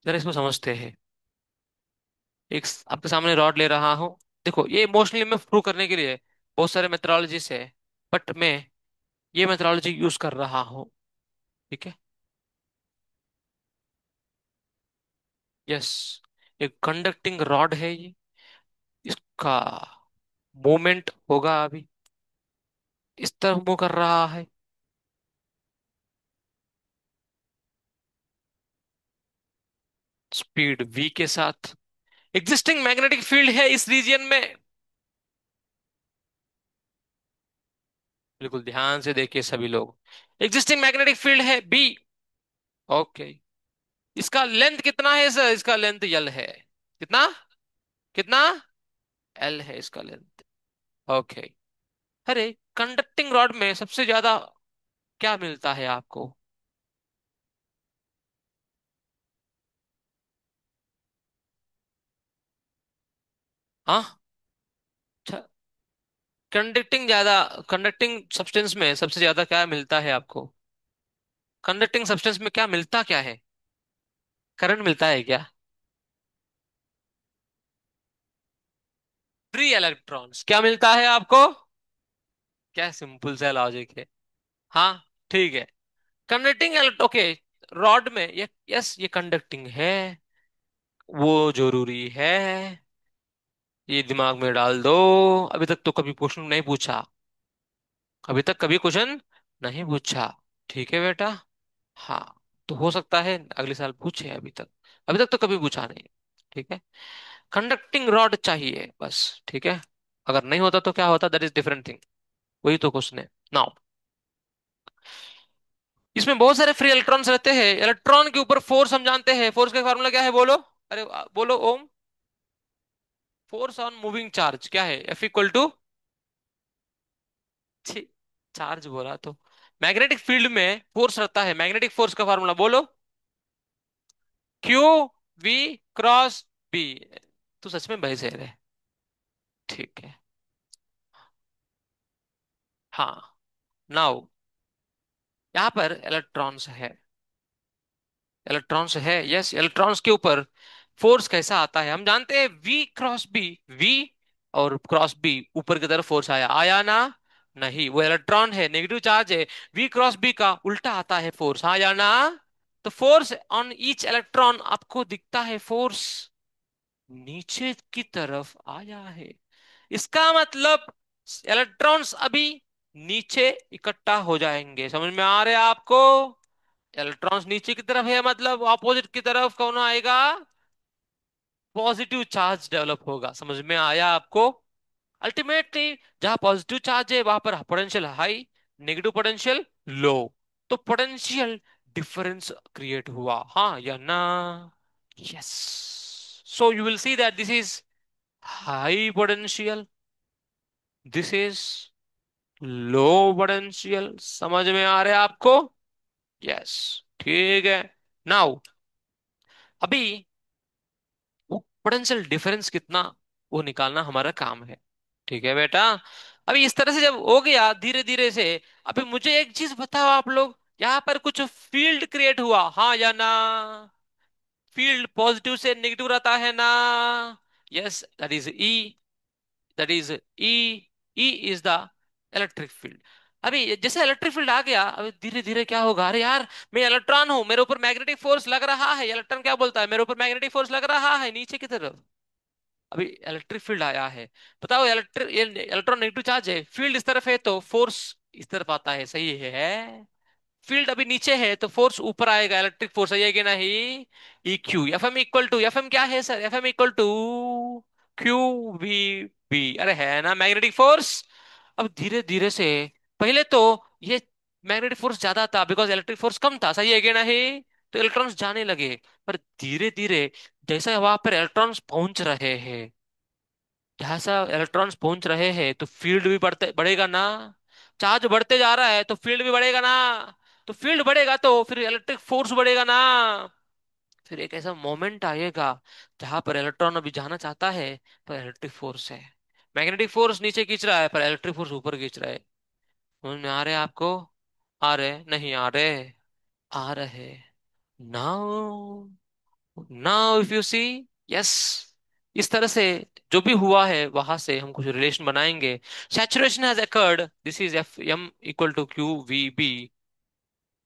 जरा इसको समझते हैं। एक आपके सामने रॉड ले रहा हूं। देखो ये इमोशनल ईएमएफ प्रूव करने के लिए बहुत सारे मेथडोलॉजीज है, बट मैं ये मेथडोलॉजी यूज कर रहा हूँ। ठीक है। यस। एक कंडक्टिंग रॉड है ये, इसका मूवमेंट होगा अभी, इस तरह मूव कर रहा है, स्पीड v के साथ। एग्जिस्टिंग मैग्नेटिक फील्ड है इस रीजियन में। बिल्कुल ध्यान से देखिए सभी लोग। एग्जिस्टिंग मैग्नेटिक फील्ड है बी। ओके। इसका लेंथ कितना है सर? इसका लेंथ यल है। कितना? कितना? एल है इसका लेंथ। ओके। अरे कंडक्टिंग रॉड में सबसे ज्यादा क्या मिलता है आपको? हाँ। कंडक्टिंग ज्यादा, कंडक्टिंग सब्सटेंस में सबसे ज्यादा क्या मिलता है आपको? कंडक्टिंग सब्सटेंस में क्या मिलता क्या है? करंट मिलता है क्या? फ्री इलेक्ट्रॉन्स क्या मिलता है आपको? क्या सिंपल सा लॉजिक है। हाँ, ठीक है। कंडक्टिंग ओके, रॉड में ये, यस ये कंडक्टिंग है, वो जरूरी है, ये दिमाग में डाल दो। अभी तक तो कभी क्वेश्चन नहीं पूछा, अभी तक कभी क्वेश्चन नहीं पूछा। ठीक है बेटा। हाँ, तो हो सकता है अगले साल पूछे, अभी तक तो कभी पूछा नहीं। ठीक है, कंडक्टिंग रॉड चाहिए बस। ठीक है, अगर नहीं होता तो क्या होता, दैट इज डिफरेंट थिंग। वही तो क्वेश्चन है। नाउ, इसमें बहुत सारे फ्री इलेक्ट्रॉन्स रहते हैं। इलेक्ट्रॉन के ऊपर फोर्स हम जानते हैं, फोर्स का फार्मूला क्या है बोलो? अरे बोलो ओम। फोर्स ऑन मूविंग चार्ज क्या है? F इक्वल टू, चार्ज बोला तो, मैग्नेटिक फील्ड में फोर्स रहता है, मैग्नेटिक फोर्स का फार्मूला बोलो। Q V cross B। तू सच में बहस है रे। ठीक है। हाँ, नाउ यहाँ पर इलेक्ट्रॉन्स है, इलेक्ट्रॉन्स है, यस इलेक्ट्रॉन्स के ऊपर फोर्स कैसा आता है हम जानते हैं, V क्रॉस B। V और क्रॉस B, ऊपर की तरफ फोर्स आया, आया ना? नहीं, वो इलेक्ट्रॉन है, नेगेटिव चार्ज है। V क्रॉस B का उल्टा आता है फोर्स, हाँ या ना? तो फोर्स ऑन ईच इलेक्ट्रॉन आपको दिखता है, फोर्स नीचे की तरफ आया है। इसका मतलब इलेक्ट्रॉन्स अभी नीचे इकट्ठा हो जाएंगे, समझ में आ रहे हैं आपको? इलेक्ट्रॉन्स नीचे की तरफ है, मतलब ऑपोजिट की तरफ कौन आएगा? पॉजिटिव चार्ज डेवलप होगा, समझ में आया आपको? अल्टीमेटली जहां पॉजिटिव चार्ज है वहां पर पोटेंशियल हाई, नेगेटिव पोटेंशियल लो, तो पोटेंशियल डिफरेंस क्रिएट हुआ, हाँ या ना? Yes. So you will see that this is high potential, this is low potential, समझ में आ रहा है आपको? यस। ठीक है। नाउ, अभी वो पोटेंशियल डिफरेंस कितना, वो निकालना हमारा काम है। ठीक है बेटा। अभी इस तरह से जब हो गया धीरे धीरे से, अभी मुझे एक चीज बताओ आप लोग, यहाँ पर कुछ फील्ड क्रिएट हुआ, हाँ या ना? फील्ड पॉजिटिव से नेगेटिव रहता है ना? Yes, that is E, that is E. E is the electric field. अभी जैसे इलेक्ट्रिक फील्ड आ गया, अभी धीरे धीरे क्या होगा, अरे यार मैं इलेक्ट्रॉन हूं, मेरे ऊपर मैग्नेटिक फोर्स लग रहा है, इलेक्ट्रॉन क्या बोलता है, मेरे ऊपर मैग्नेटिक फोर्स लग रहा है नीचे की तरफ। अभी इलेक्ट्रिक फील्ड आया है, बताओ इलेक्ट्रिक, इलेक्ट्रॉन नेगेटिव चार्ज है, फील्ड इस तरफ है तो फोर्स इस तरफ आता है, सही है? फील्ड अभी नीचे है तो फोर्स ऊपर आएगा, इलेक्ट्रिक फोर्स, सही है कि नहीं? EQ, एफ एम क्या है सर? F m = QVB, अरे है ना मैग्नेटिक फोर्स? अब धीरे धीरे से, पहले तो ये मैग्नेटिक फोर्स ज्यादा था बिकॉज इलेक्ट्रिक फोर्स कम था, सही है कि नहीं? तो इलेक्ट्रॉन्स जाने लगे, पर धीरे धीरे जैसे वहां पर इलेक्ट्रॉन्स पहुंच रहे हैं, जैसा इलेक्ट्रॉन्स पहुंच रहे हैं तो फील्ड भी बढ़ते बढ़ेगा ना? चार्ज बढ़ते जा रहा है तो फील्ड भी बढ़ेगा ना? तो फील्ड बढ़ेगा तो फिर इलेक्ट्रिक फोर्स बढ़ेगा ना? फिर एक ऐसा मोमेंट आएगा जहां पर इलेक्ट्रॉन अभी जाना चाहता है, पर इलेक्ट्रिक फोर्स है, मैग्नेटिक फोर्स नीचे खींच रहा है पर इलेक्ट्रिक फोर्स ऊपर खींच रहा है। समझ में आ रहे हैं आपको? आ रहे नहीं आ रहे? आ रहे। Now, now if you see, yes, इस तरह से जो भी हुआ है वहां से हम कुछ रिलेशन बनाएंगे। Saturation has occurred, this is F m =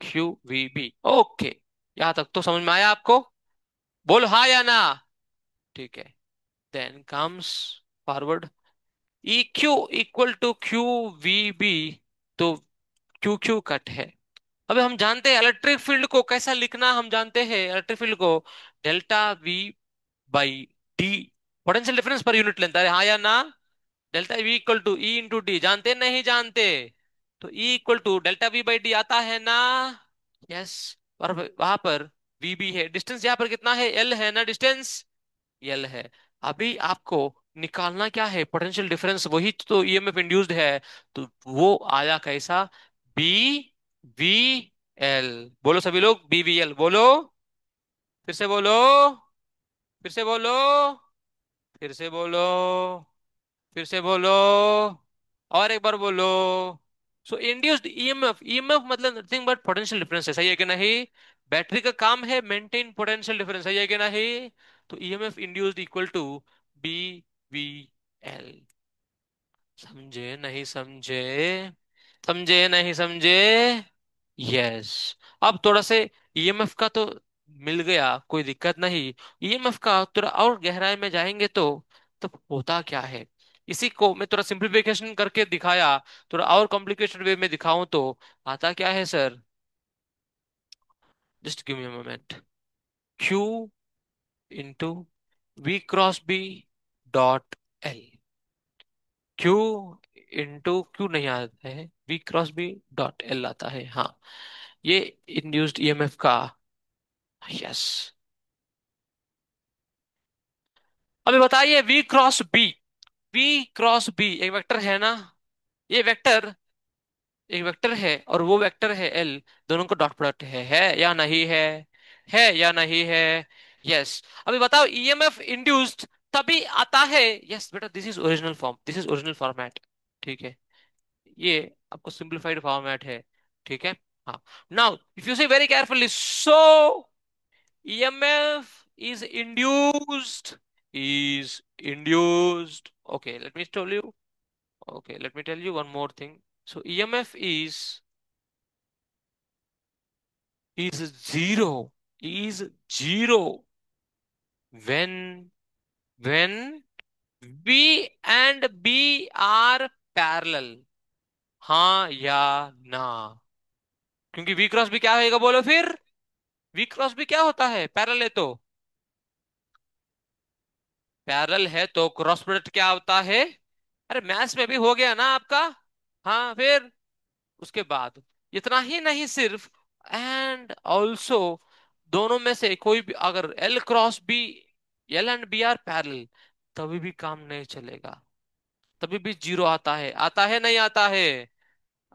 Q V B। Okay, यहां तक तो समझ में आया आपको? बोलो हाँ या ना? ठीक है। Then comes forward, EQ = QVB, तो QQ कट है। अभी हम जानते हैं इलेक्ट्रिक फील्ड को कैसा लिखना, हम जानते हैं इलेक्ट्रिक फील्ड को ΔV/D, potential difference per unit length है, हाँ या ना? ΔV = E × D, जानते नहीं जानते? तो E = ΔV/D आता है ना? यस। और वहां पर VB है, डिस्टेंस यहाँ पर कितना है, L है ना डिस्टेंस, L है। अभी आपको निकालना क्या है, पोटेंशियल डिफरेंस, वही तो EMF इंड्यूस्ड है, तो वो आया कैसा, BVL। बोलो सभी लोग, BVL बोलो, फिर से बोलो, फिर से बोलो। फिर से बोलो, फिर से बोलो, और एक बार बोलो। सो इंड्यूस्ड ईएमएफ, ईएमएफ मतलब नथिंग बट पोटेंशियल डिफरेंस है, सही है कि नहीं? बैटरी का काम है मेंटेन पोटेंशियल डिफरेंस, सही है कि नहीं? तो EMF induced equal to B we l. समझे नहीं समझे? समझे नहीं समझे? यस। अब थोड़ा से ईएमएफ का तो मिल गया, कोई दिक्कत नहीं। ईएमएफ का थोड़ा और गहराई में जाएंगे तो होता क्या है, इसी को मैं थोड़ा सिंप्लीफिकेशन करके दिखाया, थोड़ा और कॉम्प्लिकेटेड वे में दिखाऊं तो आता क्या है sir? Just give me a moment. Q into v cross B dot l. Q into q नहीं आता है, v cross B dot l आता है, हाँ। ये इंड्यूस्ड ईएमएफ का। यस। अभी बताइए v cross B, we cross B एक वेक्टर है ना? ये वेक्टर एक वेक्टर है और वो वेक्टर है एल, दोनों का डॉट प्रोडक्ट है या नहीं है? है या नहीं है? यस। अभी बताओ ईएमएफ इंड्यूस्ड तभी आता है। यस बेटा, this is original form, this is original format. ठीक है, ये आपको सिंप्लीफाइड फॉर्मेट है। ठीक है। हाँ। Now if you see very carefully, so EMF is induced. Okay, let me tell you. Okay, let me tell you one more thing. So EMF is zero, is zero when when V and B are parallel. हाँ या ना? क्योंकि V cross B क्या होएगा बोलो फिर? V cross B क्या होता है? पैरेलल है तो, पैरेलल है तो क्रॉस प्रोडक्ट क्या होता है? अरे मैथ्स में भी हो गया ना आपका। हाँ फिर उसके बाद इतना ही नहीं सिर्फ, एंड ऑल्सो दोनों में से कोई भी अगर l cross B, l and B are parallel, तभी भी काम नहीं चलेगा, तभी भी जीरो आता है, आता है नहीं आता है?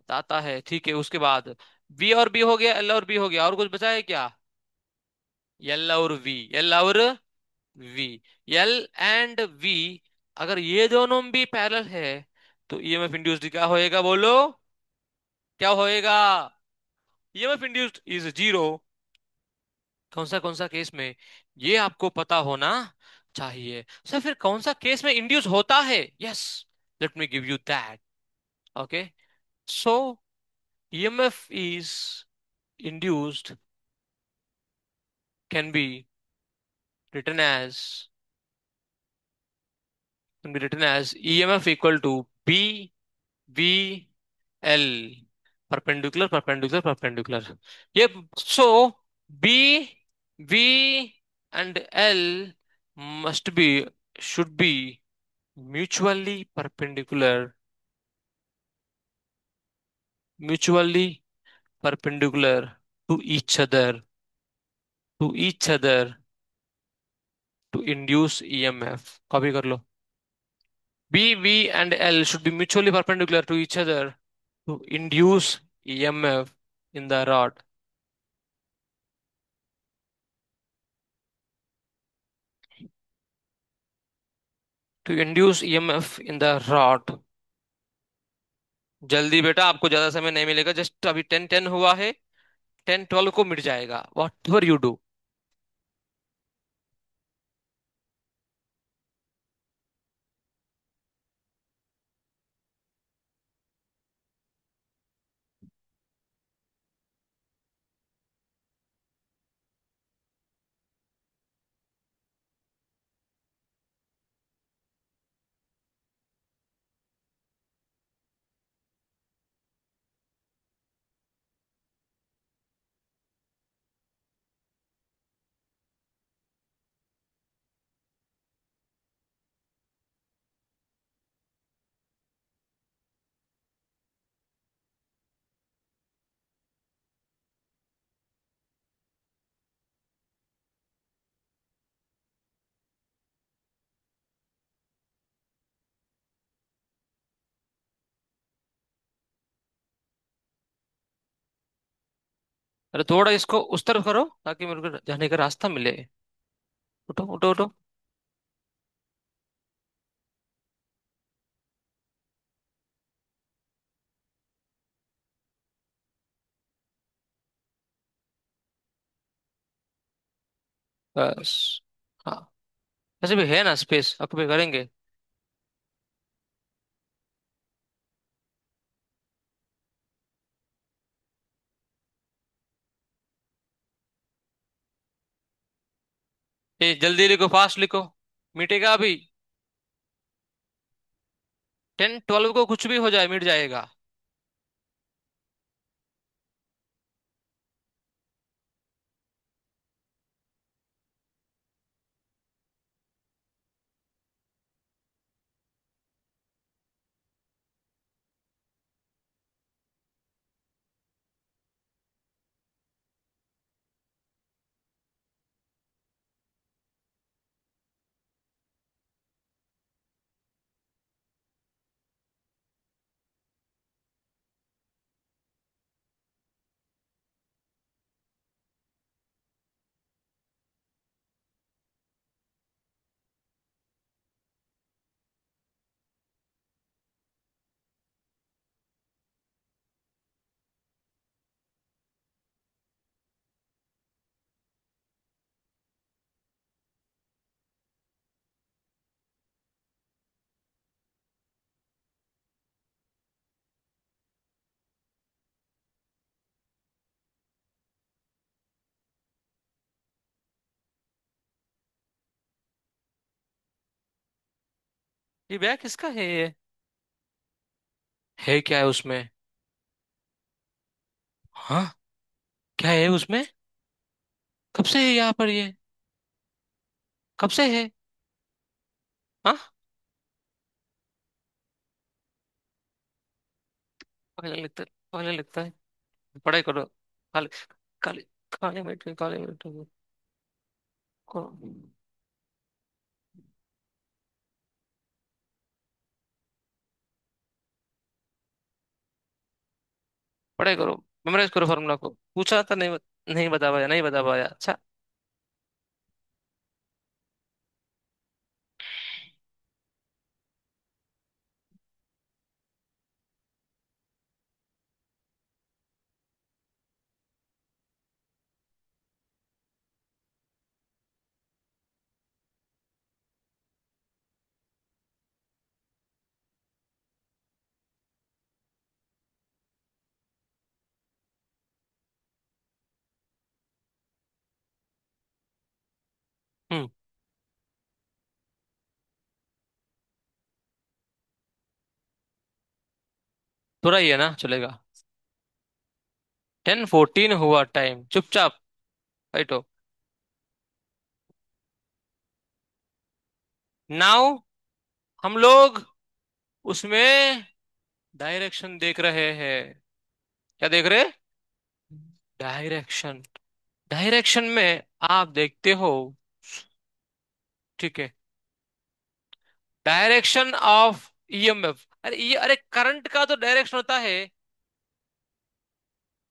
आता है। ठीक है, उसके बाद वी और बी हो गया, एल और बी हो गया, और कुछ बचा है क्या? एल और वी, एल और वी, एल एंड वी, अगर ये दोनों भी पैरेलल है तो ईएमएफ इंड्यूस्ड क्या होएगा बोलो? क्या होएगा? EMF induced is zero. कौन सा केस में? ये आपको पता होना चाहिए सर। फिर कौन सा केस में इंड्यूस होता है? Yes, let me give you that. Okay, so EMF is induced can be written as can be written as EMF equal to B V L, perpendicular perpendicular perpendicular। ये so B V and L must be, should be mutually perpendicular, mutually perpendicular to each other, to each other to induce EMF। Copy कर लो। B V and L should be mutually perpendicular to each other to induce EMF in the rod, to induce EMF in the rod। जल्दी बेटा, आपको ज्यादा समय नहीं मिलेगा, just अभी 10:10 हुआ है, 10:12 को मिट जाएगा, वॉट एवर यू डू। अरे थोड़ा इसको उस तरफ करो ताकि मेरे को जाने का रास्ता मिले। उठो उठो उठो। बस। हाँ, वैसे भी है ना स्पेस, ऑक्यूपाई करेंगे। ये जल्दी लिखो, फास्ट लिखो, मिटेगा अभी। 10 12 को कुछ भी हो जाए मिट जाएगा। ये बैग किसका है ये? है क्या है उसमें? हाँ, क्या है उसमें? कब से है यहाँ पर ये? कब से है? हाँ, पहले लगता है, पहले लगता है। पढ़ाई करो। काले, काले, काले मिनट, काले मिनट को। पढ़ाई करो, मेमोराइज करो फॉर्मूला को। पूछा था, नहीं नहीं बता पाया, नहीं बता पाया, अच्छा। हम्म। थोड़ा ही है ना, चलेगा। 10 14 हुआ टाइम, चुपचाप बैठो। नाउ हम लोग उसमें डायरेक्शन देख रहे हैं। क्या देख रहे? डायरेक्शन। डायरेक्शन में आप देखते हो, ठीक है, डायरेक्शन ऑफ ईएमएफ। अरे ये, अरे करंट का तो डायरेक्शन होता है,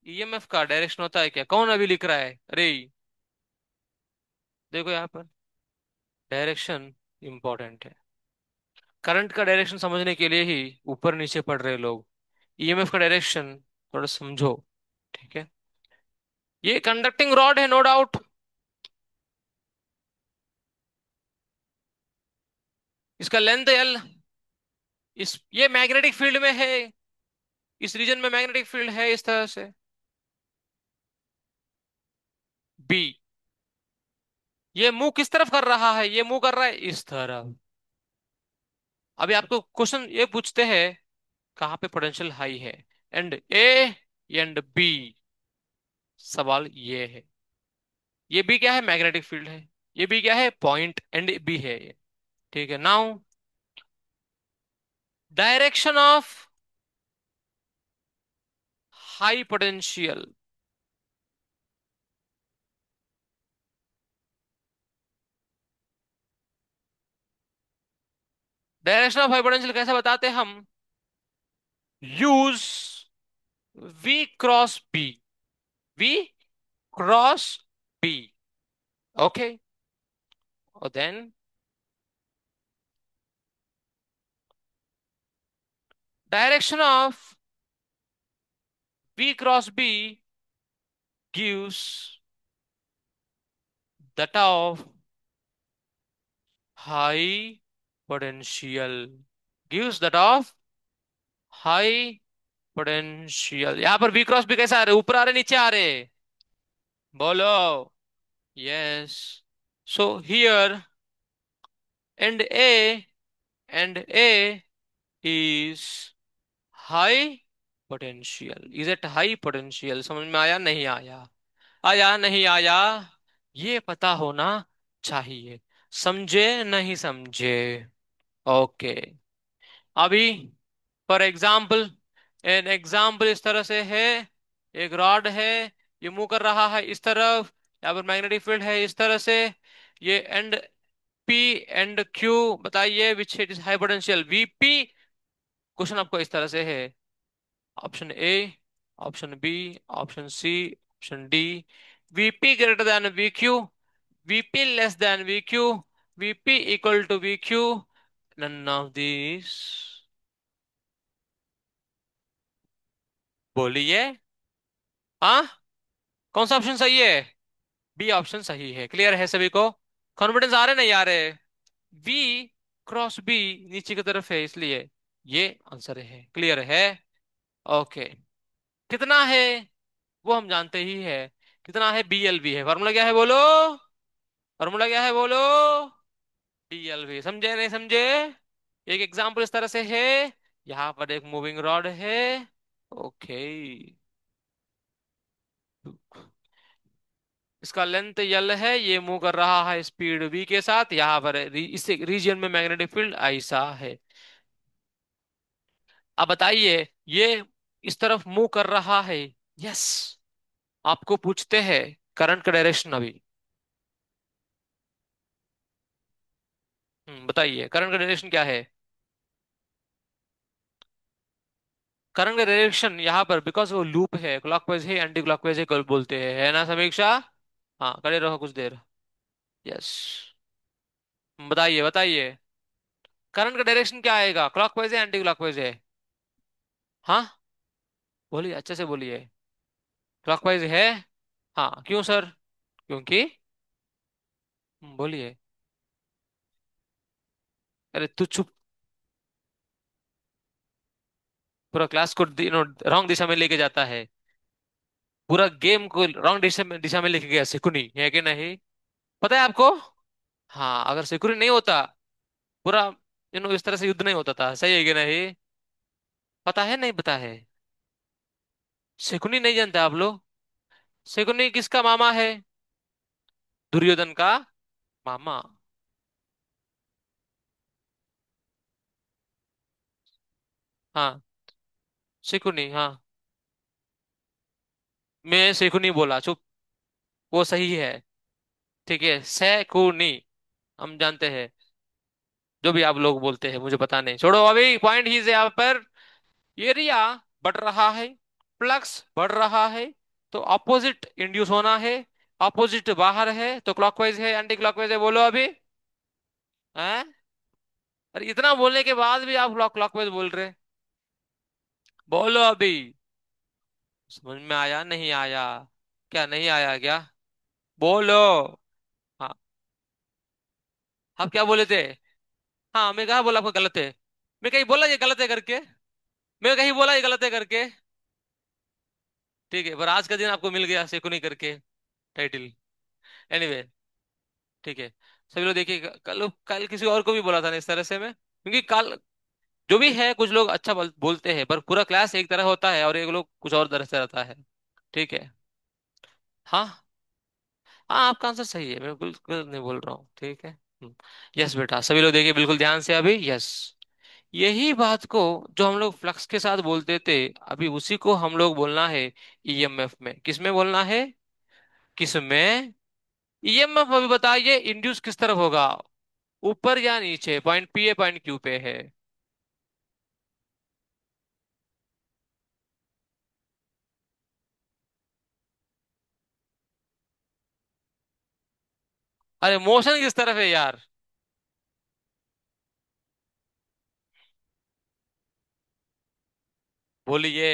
ईएमएफ का डायरेक्शन होता है क्या? कौन अभी लिख रहा है? अरे देखो यहाँ पर, डायरेक्शन इंपॉर्टेंट है। करंट का डायरेक्शन समझने के लिए ही ऊपर नीचे पढ़ रहे लोग। ईएमएफ का डायरेक्शन थोड़ा समझो, ठीक है। ये कंडक्टिंग रॉड है, नो डाउट। इसका लेंथ एल। इस ये मैग्नेटिक फील्ड में है, इस रीजन में मैग्नेटिक फील्ड है इस तरह से। बी। ये मुंह किस तरफ कर रहा है? ये मुंह कर रहा है इस तरफ। अभी आपको क्वेश्चन ये पूछते हैं, कहाँ पे पोटेंशियल हाई है? And A and B. सवाल ये है, ये बी क्या है? मैग्नेटिक फील्ड है। ये बी क्या है? पॉइंट एंड बी है ये। ठीक है, now direction of high potential. Direction of high potential कैसे बताते हैं हम? Use V cross B. We cross B. Okay, और then direction of V cross B gives that of high potential gives that of high potential। यहां पर B cross B कैसे आ रहे, ऊपर आ रहे नीचे आ रहे, बोलो। Yes, so here and A is high potential, is at high potential. समझ में आया नहीं आया? आया नहीं आया? ये पता होना चाहिए। समझे नहीं समझे? ओके। अभी फॉर एग्जाम्पल, एन एग्जाम्पल इस तरह से है, एक रॉड है, ये मूव कर रहा है इस तरफ, यहाँ पर मैग्नेटिक फील्ड है इस तरह से, ये एंड पी एंड क्यू, बताइए which is high potential, VP. Question आपको इस तरह से है, option A, option B, option C, option D. VP greater than VQ, VP less than VQ, VP equal to VQ, none of this. बोलिए। हाँ, कौन सा ऑप्शन सही है? बी ऑप्शन सही है। क्लियर है सभी को? कॉन्फिडेंस आ रहे नहीं आ रहे? वी क्रॉस बी नीचे की तरफ है, इसलिए ये आंसर है। क्लियर है? ओके। कितना है वो हम जानते ही है, कितना है, बीएलवी है। फॉर्मूला क्या है बोलो? फॉर्मूला क्या है बोलो? बीएलवी। समझे नहीं समझे? एक एग्जांपल इस तरह से है, यहाँ पर एक मूविंग रॉड है। ओके, इसका लेंथ यल है, ये मूव कर रहा है स्पीड v के साथ, यहाँ पर इस रीजन में मैग्नेटिक फील्ड ऐसा है। अब बताइए, ये इस तरफ मूव कर रहा है। यस, आपको पूछते हैं करंट का डायरेक्शन अभी। बताइए करंट का डायरेक्शन क्या है? करंट का डायरेक्शन यहाँ पर, बिकॉज वो लूप है, क्लॉकवाइज है एंटी क्लॉकवाइज है, कल बोलते हैं, है ना समीक्षा? हाँ, करे रहो कुछ देर। यस, बताइए बताइए, करंट का डायरेक्शन क्या आएगा, क्लॉकवाइज है एंटी क्लॉकवाइज है? हाँ, बोलिए अच्छे से बोलिए। क्लॉकवाइज है। हाँ, क्यों सर? क्योंकि बोलिए। अरे तू चुप, पूरा क्लास को रॉन्ग दिशा में लेके जाता है, पूरा गेम को रॉन्ग दिशा में लेके गया, सिकुनी है कि नहीं? पता है आपको? हाँ, अगर सिकुनी नहीं होता, पूरा इस तरह से युद्ध नहीं होता था, सही है कि नहीं? पता है नहीं पता है? शकुनी नहीं जानते आप लोग? शकुनी किसका मामा है? दुर्योधन का मामा। हाँ, शकुनी, हाँ। मैं शकुनी बोला, चुप। वो सही है। ठीक है, शकुनी, हम जानते हैं। जो भी आप लोग बोलते हैं मुझे पता नहीं, छोड़ो। अभी पॉइंट ही से यहाँ पर एरिया बढ़ रहा है, फ्लक्स बढ़ रहा है, तो ऑपोजिट इंड्यूस होना है। ऑपोजिट बाहर है तो क्लॉकवाइज है एंटी क्लॉकवाइज है, बोलो अभी। हैं? अरे इतना बोलने के बाद भी आप क्लॉकवाइज बोल रहे, बोलो अभी। समझ में आया नहीं आया? क्या नहीं आया क्या? बोलो। हाँ, आप क्या बोले थे? हाँ, मैं कहा बोला आपको गलत है? मैं कहीं बोला ये गलत है करके? मैं कहीं बोला ये गलत है करके? ठीक है, पर आज का दिन आपको मिल गया सेकुनी करके टाइटल। एनीवे, ठीक है। सभी लोग देखिए, कल कल किसी और को भी बोला था ना इस तरह से मैं, क्योंकि कल जो भी है, कुछ लोग अच्छा बोलते हैं, पर पूरा क्लास एक तरह होता है और एक लोग कुछ और तरह से रहता है। ठीक है। हाँ, हाँ, आपका आंसर सही है, मैं बिल्कुल नहीं बोल रहा हूँ, ठीक है। यस बेटा, सभी लोग देखिए बिल्कुल ध्यान से अभी। यस, यही बात को जो हम लोग फ्लक्स के साथ बोलते थे, अभी उसी को हम लोग बोलना है ईएमएफ में। किस में बोलना है? किस में? ईएमएफ। अभी बताइए इंड्यूस किस तरफ होगा, ऊपर या नीचे? पॉइंट पी है, पॉइंट क्यू पे है। अरे मोशन किस तरफ है यार? बोलिए।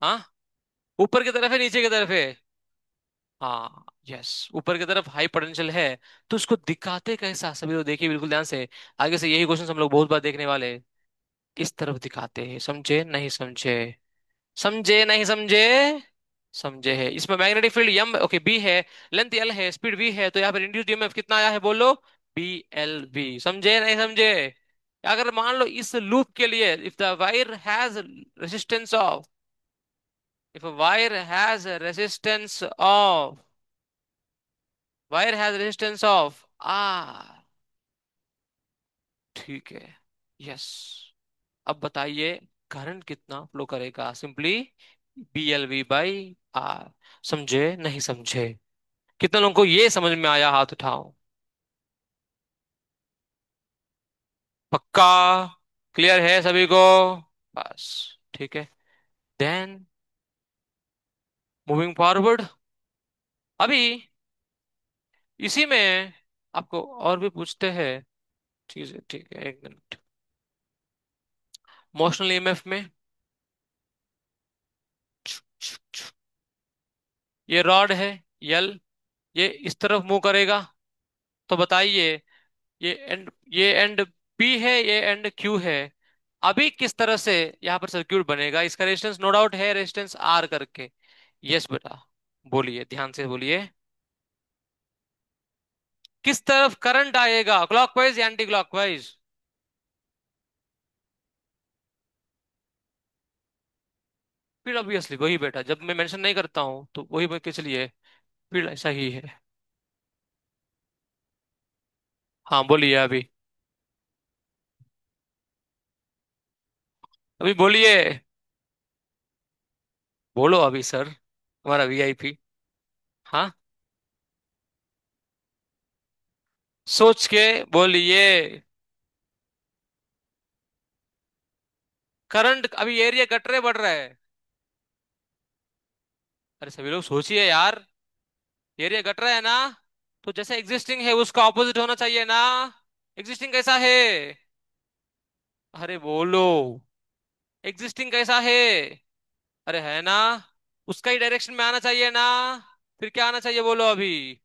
हाँ, ऊपर की तरफ है नीचे की तरफ है? हाँ यस, ऊपर की तरफ हाई पोटेंशियल है। तो उसको दिखाते कैसा, सभी लोग देखिए बिल्कुल ध्यान से। आगे से यही क्वेश्चन हम लोग बहुत बार देखने वाले हैं। किस तरफ दिखाते हैं, समझे नहीं समझे? समझे नहीं समझे? समझे है। इसमें magnetic field m, okay, B है, लेंथ एल है, स्पीड वी है, तो यहाँ पर इंड्यूस्ड ईएमएफ कितना आया है बोलो? B L v. समझे नहीं समझे? अगर मान लो इस लूप के लिए, if the wire has resistance of, if wire has resistance of, wire has resistance of R, ठीक है, यस। अब बताइए करंट कितना फ्लो करेगा? Simply B L v by R. समझे नहीं समझे? कितने लोगों को ये समझ में आया, हाथ उठाओ। पक्का? क्लियर है सभी को? बस, ठीक है। देन मूविंग फॉरवर्ड, अभी इसी में आपको और भी पूछते हैं। ठीक है, एक मिनट। मोशनल ईएमएफ में ये रॉड है यल, ये इस तरफ मूव करेगा। तो बताइए, ये एंड पी है, ये एंड क्यू है। अभी किस तरह से यहाँ पर सर्क्यूट बनेगा? इसका रेजिस्टेंस नो डाउट है, रेजिस्टेंस आर करके। यस बेटा, बोलिए ध्यान से बोलिए। किस तरफ करंट आएगा, क्लॉकवाइज या एंटी क्लॉकवाइज? फिर ऑब्वियसली वही बेटा, जब मैं मेंशन नहीं करता हूं तो वही मैं किस लिए, फिर ऐसा ही है। हाँ बोलिए अभी, अभी बोलिए। बोलो अभी सर, हमारा वीआईपी। हाँ, सोच के बोलिए। करंट अभी एरिया घट रहे बढ़ रहा है? अरे सभी लोग सोचिए यार, एरिया घट रहा है ना? तो जैसे एग्जिस्टिंग है उसका ऑपोजिट होना चाहिए ना? एग्जिस्टिंग कैसा है? अरे बोलो, एग्जिस्टिंग कैसा है? अरे है ना, उसका ही डायरेक्शन में आना चाहिए ना? फिर क्या आना चाहिए बोलो अभी?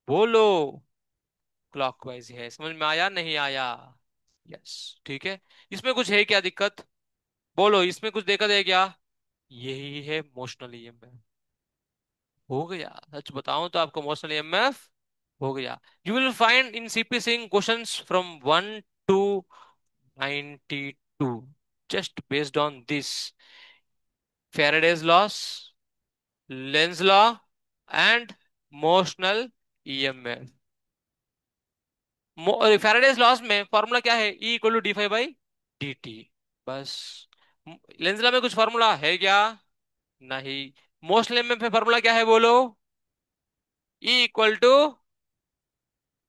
बोलो। क्लॉकवाइज है, समझ में आया नहीं आया? यस, ठीक है। इसमें कुछ है क्या दिक्कत? बोलो, इसमें कुछ दिक्कत है क्या? यही है मोशनल ईएमएफ। हो गया, सच बताऊं तो आपको मोशनल ईएमएफ हो गया। You will find in CP Singh questions from 1 to 92, just based on this Faraday's laws, Lenz law and motional EMF। Faraday's laws में फॉर्मूला क्या है? E equal to d phi by d t, बस। Lenz law में कुछ formula है क्या? नहीं। Motional EMF में फॉर्मूला क्या है बोलो? E equal to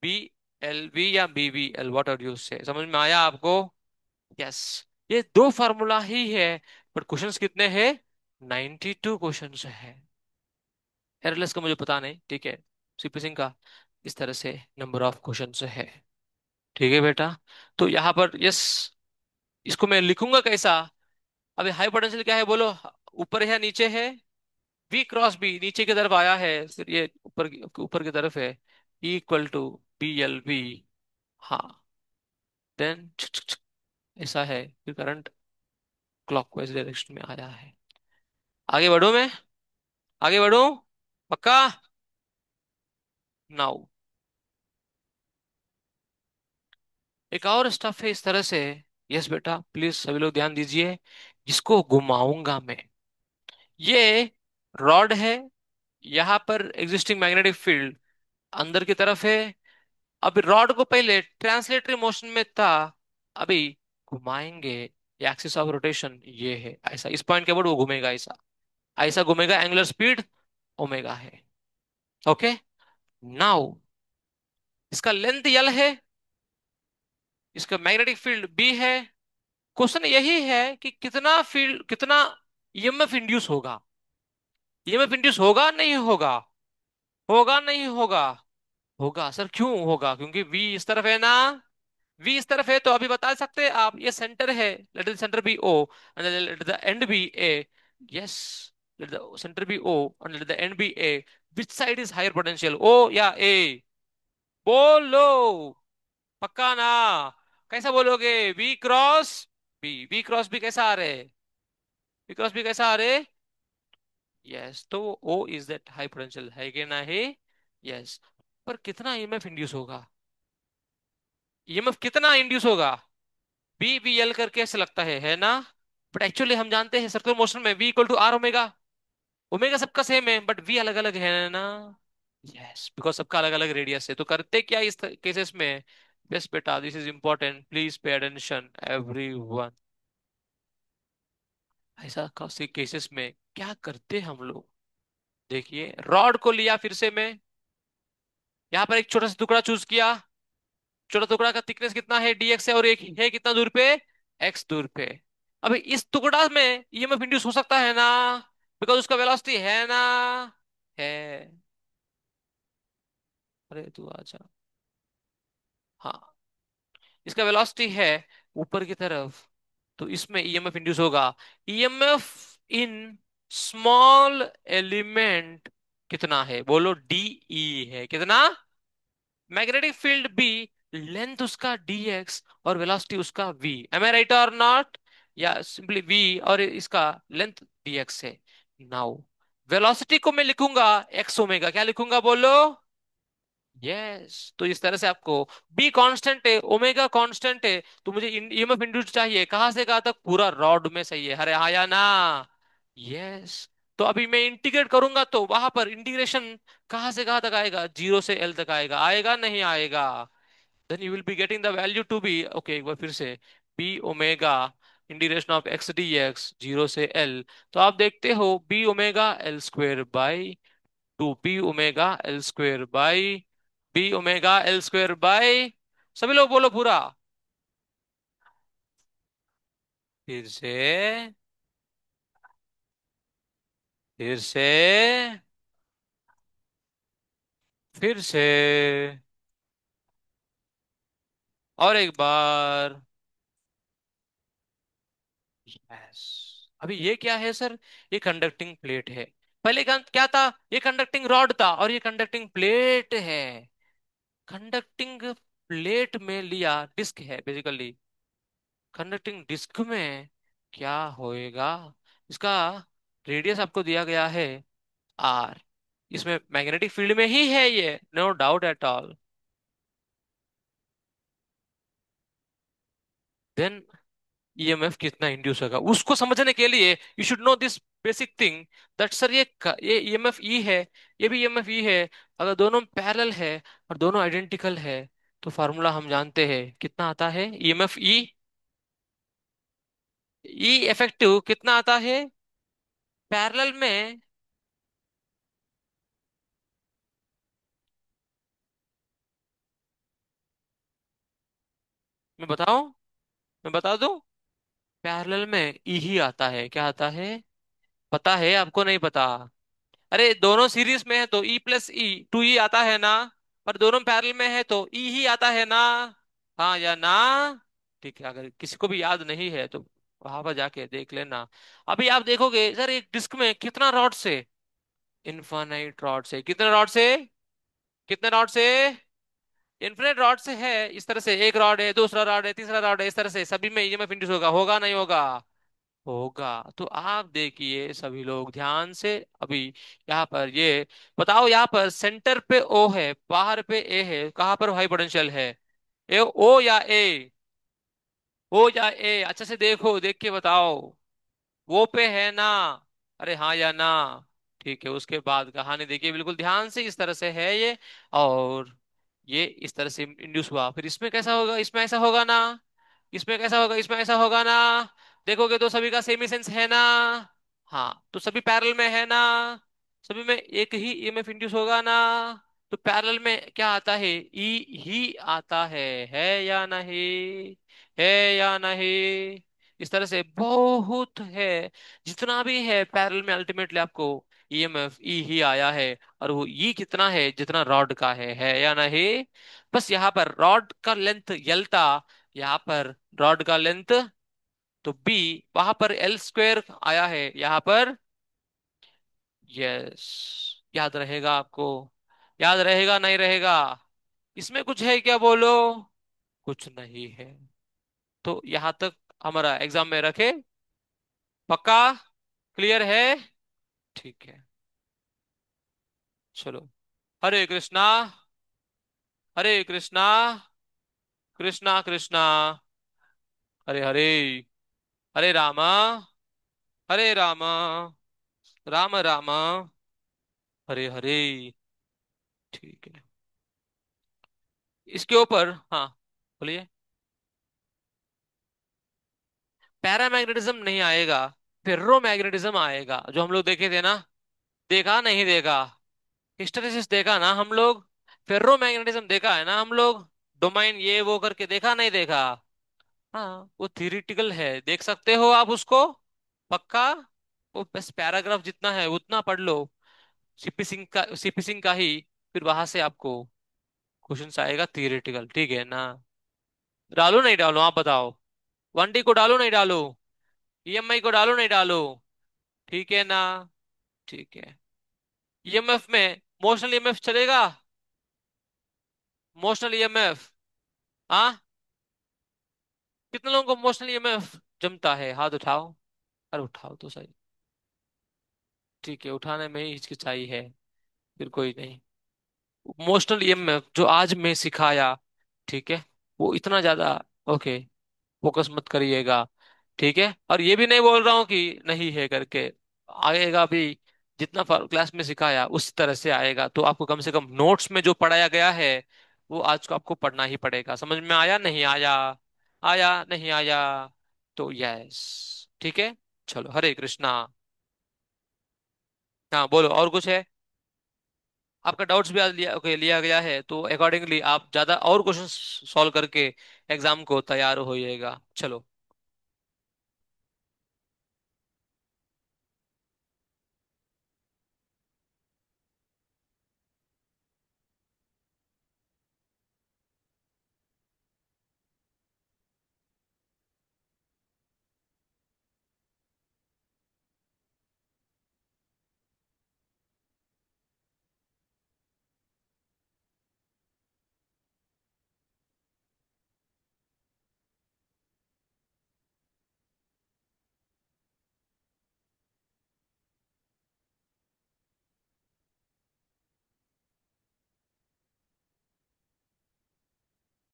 B L V या B we L, what are you say, समझ में आया आपको? यस, ये दो फार्मूला ही है। बट क्वेश्चंस कितने हैं? 92 क्वेश्चंस है। एरलेस का मुझे पता नहीं, ठीक है। सीपी सिंह का इस तरह से नंबर ऑफ क्वेश्चंस है। ठीक है बेटा, तो यहाँ पर यस, इसको मैं लिखूंगा कैसा? अभी हाई पोटेंशियल क्या है बोलो? ऊपर है या नीचे है? वी क्रॉस बी नीचे की तरफ आया है, फिर ये ऊपर की तरफ है। E equal to B l B. हाँ, देन ऐसा है, फिर करंट क्लॉकवाइज डायरेक्शन में आया है। आगे बढ़ूं मैं? आगे बढ़ूं? पक्का? नाउ, एक और स्टफ है इस तरह से। यस बेटा, प्लीज सभी लोग ध्यान दीजिए। जिसको घुमाऊंगा मैं, ये रॉड है, यहाँ पर एग्जिस्टिंग मैग्नेटिक फील्ड अंदर की तरफ है। अभी रॉड को पहले ट्रांसलेटरी मोशन में था, अभी घुमाएंगे। एक्सिस ऑफ रोटेशन ये है, ऐसा इस पॉइंट के बाद वो घूमेगा, ऐसा ऐसा घूमेगा। एंगुलर स्पीड ओमेगा है। ओके, नाउ इसका लेंथ यल है, इसका मैग्नेटिक फील्ड बी है। क्वेश्चन यही है कि कितना फील्ड, कितना ईएमएफ इंड्यूस होगा? ईएमएफ इंड्यूस होगा नहीं होगा? होगा नहीं होगा? होगा सर, क्यों होगा? क्योंकि वी इस तरफ है ना। वी इस तरफ है तो अभी बता सकते हैं आप, ये सेंटर है, let the centre be O and let the end be A. Yes, let the centre be O and let the end be A. Which side is higher potential, O या ए? बोलो, पक्का ना? कैसा बोलोगे? B cross B, B cross B कैसा आ रहे? B cross B कैसा आ रहे? यस, तो o is that high potential है कि नहीं? यस। पर कितना ईएमएफ इंड्यूस होगा? ईएमएफ कितना इंड्यूस होगा? बी बी एल करके ऐसे लगता है ना? बट एक्चुअली हम जानते हैं सर्कुलर मोशन में v equal to r omega. Omega सबका सेम है बट वी अलग अलग है ना? यस, बिकॉज सबका अलग अलग रेडियस है। तो करते क्या इस केसेस में? यस बेटा, this is important, please pay attention everyone. ऐसा केसेस में क्या करते हम लोग? देखिए, रॉड को लिया फिर से मैं, यहाँ पर एक छोटा सा टुकड़ा चूज किया। छोटा टुकड़ा का थिकनेस कितना है? डीएक्स है, और एक है कितना दूर पे? एक्स दूर पे। अभी इस टुकड़ा में ईएमएफ इंड्यूस हो सकता है ना? बिकॉज उसका वेलोसिटी है ना? है। अरे तू आजा। हाँ, इसका वेलोसिटी है ऊपर की तरफ, तो इसमें ईएमएफ इंड्यूस होगा। ईएमएफ इन स्मॉल एलिमेंट कितना है? बोलो, डीई है कितना? मैग्नेटिक फील्ड बी, लेंथ उसका डीएक्स और वेलोसिटी उसका वी। एम आई राइट और नॉट? या सिंपली वी और इसका लेंथ डीएक्स है। नाउ वेलोसिटी को मैं लिखूंगा एक्स ओमेगा, क्या लिखूंगा बोलो? यस, तो इस तरह से आपको बी कांस्टेंट है, ओमेगा कांस्टेंट है, तो मुझे ईएमएफ इंड्यूस चाहिए कहां से कहां तक? पूरा रॉड में। सही है, अरे हाँ या ना? यस। तो अभी मैं इंटीग्रेट करूंगा तो वहां पर इंटीग्रेशन कहां से कहां तक आएगा? जीरो से एल तक आएगा, आएगा नहीं आएगा? Then you will be getting the value to be, okay एक बार फिर से, B omega integration of x d x zero से एल। तो आप देखते हो B omega l square by two, B omega l square by, B omega l square by. सभी लोग बोलो पूरा। फिर से, फिर से, फिर से, और एक बार। यस। अभी ये क्या है सर? ये कंडक्टिंग प्लेट है। पहले क्या था? ये कंडक्टिंग रॉड था और ये कंडक्टिंग प्लेट है। कंडक्टिंग प्लेट में लिया डिस्क है बेसिकली। कंडक्टिंग डिस्क में क्या होएगा? इसका रेडियस आपको दिया गया है आर। इसमें मैग्नेटिक फील्ड में ही है ये, no doubt at all. Then EMF कितना इंड्यूस होगा उसको समझने के लिए you should know this basic thing, that sir ये ईएमएफ ई है, ये भी ईएमएफ ई है। अगर दोनों पैरेलल है और दोनों आइडेंटिकल है, तो फार्मूला हम जानते हैं कितना आता है? ईएमएफ ई, ई इफेक्टिव कितना आता है पैरेलल में? मैं बताऊं? मैं बता दूं? पैरेलल में ई ही आता है। क्या आता है? पता है आपको? नहीं पता? अरे दोनों सीरीज में है तो ई प्लस ई टू ई आता है ना? पर दोनों पैरेलल में है तो ई ही आता है ना? हाँ या ना? ठीक है, अगर किसी को भी याद नहीं है तो वहां पर जाके देख लेना। अभी आप देखोगे सर एक डिस्क में कितना रॉड से? इनफाइनाइट रॉड से। कितने रॉड से? कितने रॉड से? इन्फिनिट रॉड से है। इस तरह से एक रॉड है, दूसरा रॉड है, तीसरा रॉड है, इस तरह से सभी में ईएमएफ इंड्यूस होगा, होगा नहीं होगा? होगा। तो आप देखिए सभी लोग ध्यान से अभी, यहाँ पर ये बताओ, यहाँ पर सेंटर पे ओ है, बाहर पे ए है, कहाँ पर हाई पोटेंशियल है? ए ओ या ए? ओ या ए? अच्छा से देखो, देख के बताओ। वो पे है ना? अरे हाँ या ना? ठीक है, उसके बाद कहानी देखिए बिल्कुल ध्यान से, इस तरह से है ये, और ये इस तरह से इंड्यूस हुआ। फिर इसमें कैसा होगा? इसमें ऐसा होगा ना? इसमें कैसा होगा? इसमें ऐसा होगा ना? देखोगे तो सभी का सेम ही सेंस है ना? हाँ, तो सभी पैरेलल में है ना? सभी में एक ही ईएमएफ इंड्यूस होगा ना? तो पैरेलल में क्या आता है? ई ही आता है या नहीं? है या नहीं? इस तरह से बहुत है, जितना भी है पैरेलल में अल्टीमेटली आपको ईएमएफ ई ही आया है। और वो ई कितना है? जितना रॉड का है या नहीं? बस यहाँ पर रॉड का लेंथ एल था, यहाँ पर रॉड का लेंथ तो बी, वहां पर एल स्क्वायर आया है यहाँ पर। यस, याद रहेगा आपको? याद रहेगा नहीं रहेगा? इसमें कुछ है क्या, बोलो? कुछ नहीं है। तो यहां तक हमारा एग्जाम में रखे? पक्का? क्लियर है? ठीक है, चलो। हरे कृष्णा, हरे कृष्णा, कृष्णा कृष्णा, हरे हरे, हरे रामा, हरे रामा, राम राम, हरे हरे। ठीक है, इसके ऊपर हाँ, बोलिए। पैरामैग्नेटिज्म नहीं आएगा, फेर्रोमैग्नेटिज्म आएगा, जो हम लोग देखे थे ना। देखा नहीं देखा? हिस्टैरिसीस देखा ना हम लोग? फेर्रोमैग्नेटिज्म देखा है ना हम लोग? डोमाइन ये वो करके देखा नहीं देखा? हाँ, वो थियोरिटिकल है, देख सकते हो आप उसको। पक्का? वो बस पैराग्राफ जितना है उतना पढ़ लो। सीपी सिंह का ही। फिर वहां से आपको क्वेश्चन आएगा थियोरिटिकल, ठीक है ना? डालो नहीं डालो, आप बताओ। 1D को डालो नहीं डालो? ईएमआई को डालो नहीं डालो? ठीक है ना? ठीक है। ईएमएफ में मोशनल ईएमएफ चलेगा? Motional EMF? हाँ? कितने लोगों को मोशनल ईएमएफ जमता है, हाथ उठाओ। अरे उठाओ तो सही। ठीक है, उठाने में ही हिचकिचाई है। फिर कोई नहीं। इमोशनल ईएमएफ जो आज मैं सिखाया, ठीक है, वो इतना ज्यादा, ओके, फोकस मत करिएगा। ठीक है, और ये भी नहीं बोल रहा हूँ कि नहीं है करके, आएगा भी। जितना क्लास में सिखाया उस तरह से आएगा, तो आपको कम से कम नोट्स में जो पढ़ाया गया है वो आज को आपको पढ़ना ही पड़ेगा। समझ में आया नहीं आया? आया नहीं आया? तो यस। ठीक है, चलो, हरे कृष्णा। हाँ बोलो, और कुछ है? आपका डाउट्स भी आज लिया, ओके, लिया गया है, तो अकॉर्डिंगली आप ज्यादा और क्वेश्चन सॉल्व करके एग्जाम को तैयार होइएगा। चलो।